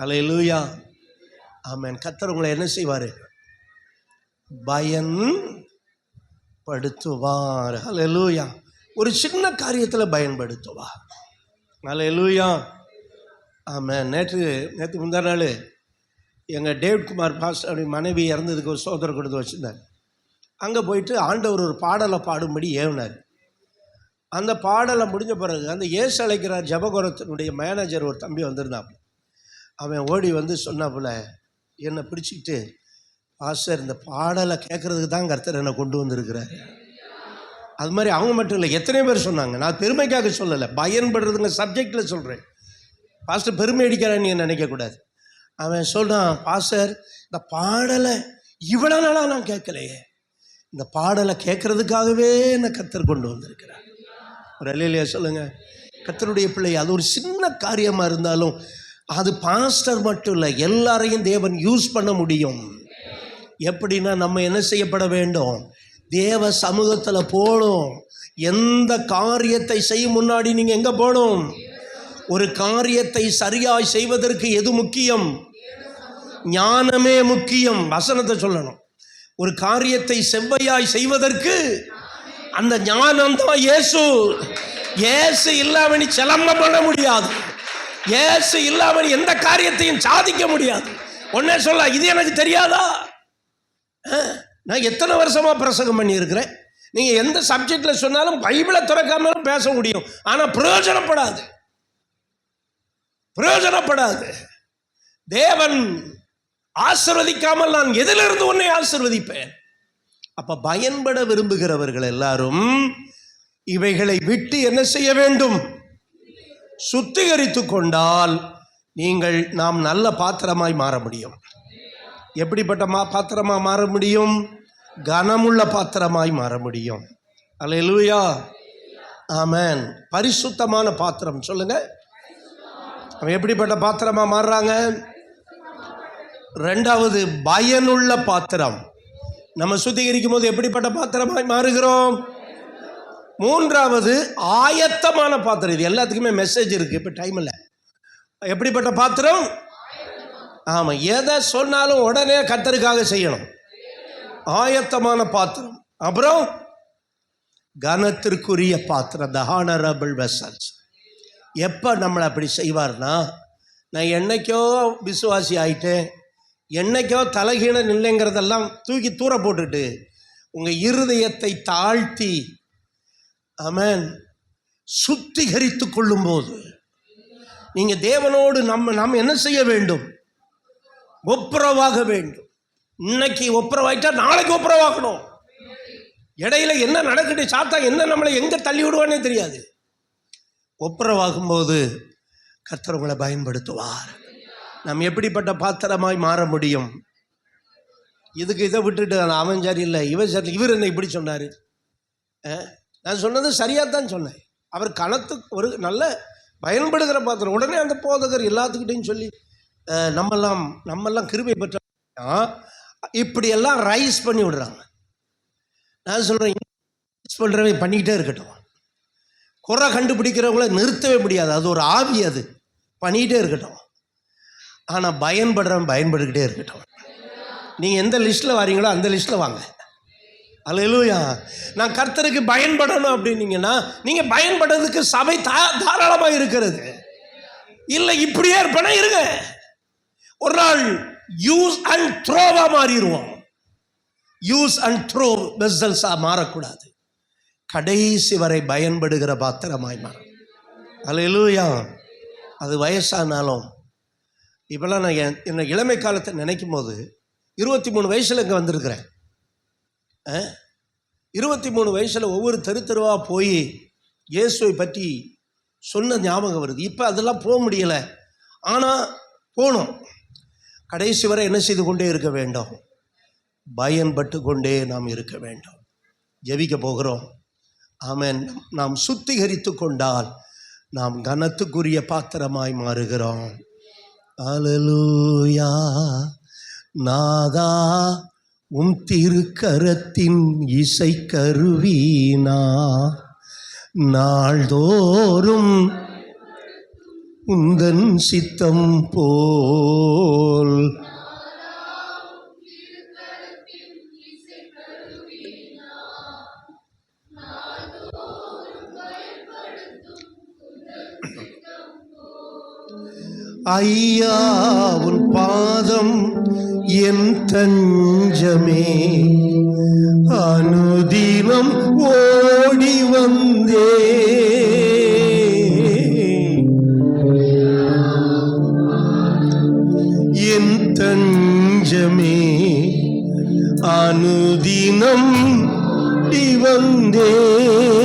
அல்லேலூயா, ஆமென். கர்த்தர் உங்களை என்ன செய்வார்? பயன்படுத்துவார். அல்லேலூயா. ஒரு சின்ன காரியத்தில் பயன்படுத்துவார். அல்லேலூயா, ஆமென். நேற்று முந்தா நாள் எங்கள் டேவிட் குமார் பாஸ்டர் அப்படி மனைவி இறந்ததுக்கு ஒரு சோதனை கொடுத்து வச்சுருந்தார். அங்கே போயிட்டு ஆண்டவர் ஒரு பாடலை பாடும்படி ஏவினார். அந்த பாடலை முடிஞ்ச பிறகு அந்த ஏசு அழைக்கிறார் ஜபகோரத்தினுடைய மேனேஜர் ஒரு தம்பி வந்திருந்தான். அவன் ஓடி சொன்னாப்புல என்னை பிடிச்சிக்கிட்டு, பாஸ்டர் இந்த பாடலை கேட்குறதுக்கு தான் கர்த்தர் என்னை கொண்டு வந்திருக்கிறாரு. அது மாதிரி அவங்க மட்டும் இல்லை, எத்தனை பேர் சொன்னாங்க. நான் பெருமைக்காக சொல்லலை, பயன்படுறதுங்க சப்ஜெக்டில் சொல்கிறேன். பாஸ்டர் பெருமை அடிக்கிறான்னு நினைக்கக்கூடாது. அவன் சொல்கிறான், பாஸ்டர் இந்த பாடலை இவ்வளோ நாளாக நான் கேட்கலையே, இந்த பாடலை கேட்குறதுக்காகவே என்னை கர்த்தர் கொண்டு வந்திருக்கிறார். ஒரு அல்லேலூயா சொல்லுங்க. கர்த்தருடைய பிள்ளை, அது ஒரு சின்ன காரியமாக இருந்தாலும் அது பாஸ்டர் மட்டும் இல்லை, எல்லாரையும் தேவன் யூஸ் பண்ண முடியும். எப்படின்னா நம்ம என்ன செய்யப்பட வேண்டும்? தேவ சமூகத்தில் போகணும். எந்த காரியத்தை செய்யும் முன்னாடி நீங்கள் எங்கே போகணும்? ஒரு காரியத்தை சரியாய் செய்வதற்கு எது முக்கியம்? ஞானமே முக்கியம். வசனத்தை சொல்லணும். ஒரு காரியத்தை செவ்வையாய் செய்வதற்கு அந்த ஞானம் தான் இயேசு. இயேசு இல்லாம நீ சிலம்பம் பண்ண முடியாது. இயேசு இல்லாம நீ எந்த காரியத்தையும் சாதிக்க முடியாது. ஒன்னே சொல்ல, இது எனக்கு தெரியாதா? நான் எத்தனை வருஷமா பிரசங்கம் பண்ணி இருக்கிறேன். நீங்க எந்த சப்ஜெக்ட்ல சொன்னாலும் பைபிளை திறக்காமலும் பேச முடியும், ஆனா பிரயோஜனப்படாது. தேவன் ஆசீர்வதிக்காமல் நான் எதிலிருந்து உன்னை ஆசீர்வதிப்பேன்? அப்ப பயன்பட விரும்புகிறவர்கள் எல்லாரும் இவைகளை விட்டு என்ன செய்ய வேண்டும்? சுத்திகரித்து கொண்டால் நாம் நல்ல பாத்திரமாய் மாற முடியும். எப்படிப்பட்ட பாத்திரமா மாற முடியும்? கனமுள்ள பாத்திரமாய் மாற முடியும். அல்லேலூயா, ஆமென். பரிசுத்தமான பாத்திரம் சொல்லுங்க. அவன் எப்படிப்பட்ட பாத்திரமா மாறுறாங்க? ரெண்டாவது, பயனுள்ள பாத்திரம். நம்ம சுத்திகரிக்கும் போது எப்படிப்பட்ட பாத்திரமாய் மாறுகிறோம்? மூன்றாவது, ஆயத்தமான பாத்திரம். இது எல்லாத்துக்குமே மெசேஜ் இருக்கு, இப்ப டைம் இல்லை. எப்படிப்பட்ட பாத்திரம்? ஆமா, எதை சொன்னாலும் உடனே கர்த்தருக்காக செய்யணும். ஆயத்தமான பாத்திரம். அப்புறம் கனத்திற்குரிய பாத்திரம், the honorable vessels. எப்போ நம்மளை அப்படி செய்வார்னா, நான் என்னைக்கோ விசுவாசி ஆயிட்டேன், என்னைக்கோ தலைகீழ நில்லைங்கிறதெல்லாம் தூக்கி தூர போட்டுட்டு உங்கள் இருதயத்தை தாழ்த்தி ஆமென் சுத்திகரித்து கொள்ளும்போது நீங்கள் தேவனோடு நம்ம என்ன செய்ய வேண்டும்? ஒப்புரவாக வேண்டும். இன்னைக்கு ஒப்புரவாயிட்டா நாளைக்கு ஒப்புரவாக்கணும். இடையில என்ன நடக்குது, சாத்தா என்ன நம்மளை எங்கே தள்ளி விடுவானே தெரியாது. ஒப்புரவாகும்போது கர்த்தர் உங்களை பயன்படுத்துவார். நம்ம எப்படிப்பட்ட பாத்திரமாய் மாற முடியும்? இதுக்கு இதை விட்டுட்டு அவன் சரியில்லை, இவன் சரி, இவர் என்ன இப்படி சொன்னார்? நான் சொன்னது சரியாக தான் சொன்னேன். அவர் கணத்துக்கு ஒரு நல்ல பயன்படுகிற பாத்திரம். உடனே அந்த போதகர் எல்லாத்துக்கிட்டையும் சொல்லி நம்மெல்லாம் கிருபை பெற்ற இப்படியெல்லாம் ரைஸ் பண்ணி விடுறாங்க. நான் சொல்கிறேன், பண்ணுறவங்க பண்ணிக்கிட்டே இருக்கட்டும். குறை கண்டுபிடிக்கிறவங்கள நிறுத்தவே முடியாது. அது ஒரு ஆவி, அது பண்ணிக்கிட்டே இருக்கட்டும். ஆனால் பயன்படுறவன் பயன்படுத்திக்கிட்டே இருக்கட்டும். நீங்கள் எந்த லிஸ்ட்டில் வரீங்களோ அந்த லிஸ்ட்டில் வாங்க. அல்லேலூயா. நான் கர்த்தருக்கு பயன்படணும் அப்படின்னீங்கன்னா நீங்கள் பயன்படுறதுக்கு சபை தாராளமாக இருக்கிறது. இல்லை இப்படியே இருப்பேனா இருங்க. ஒரு நாள் யூஸ் அண்ட் த்ரோவா மாறிடுவோம். யூஸ் அண்ட் த்ரோ வெசல்ஸா மாறக்கூடாது. கடைசி வரை பயன்படுகிற பாத்திரமாய் மாறும். அல்லேலூயா. அது வயசானாலும், இப்போல்லாம் நான் என்னை இளமை காலத்தை நினைக்கும் போது 23 வயசில் இங்கே வந்திருக்கிறேன். 23 வயசில் ஒவ்வொரு தெருவாக போய் இயேசுவை பற்றி சொன்ன ஞாபகம் வருது. இப்போ அதெல்லாம் போக முடியலை, ஆனால் போகணும். கடைசி வரை என்ன செய்து கொண்டே இருக்க வேண்டும்? பயன்பட்டு கொண்டே நாம் இருக்க வேண்டும். ஜெபிக்க போகிறோம். ஆமென். நாம் சுத்திகரித்து கொண்டால் நாம் கனத்துக்குரிய பாத்திரமாய் மாறுகிறோம். அல்லேலூயா. நாதா, உம் திருக்கரத்தின் இசை கருவீனா நாள்தோறும் உந்தன் சித்தம் போல் ஐயா உன் பாதம் என் தஞ்சமே, அனுதினம் ஓடி வந்தே என் தஞ்சமே, அனுதினம் வந்தேன்.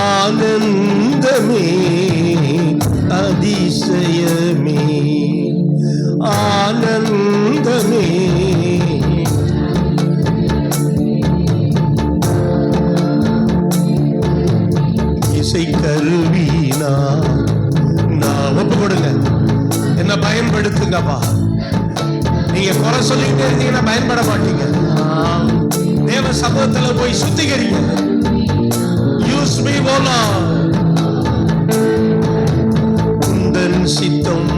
ஆனந்தமே அதிசயமே, ஆனந்தமே. இசை கருவீனா நான் ஒப்பு கொடுங்க. என்ன பயன்படுத்துங்கப்பா. நீங்க குறை சொல்லிக்கிட்டே இருந்தீங்கன்னா பயன்பட மாட்டீங்க. தேவ சமூகத்தில் போய் சுத்திகரிங்க. யூஸ் மீ ஓ லார்ட். உந்தன் சித்தம்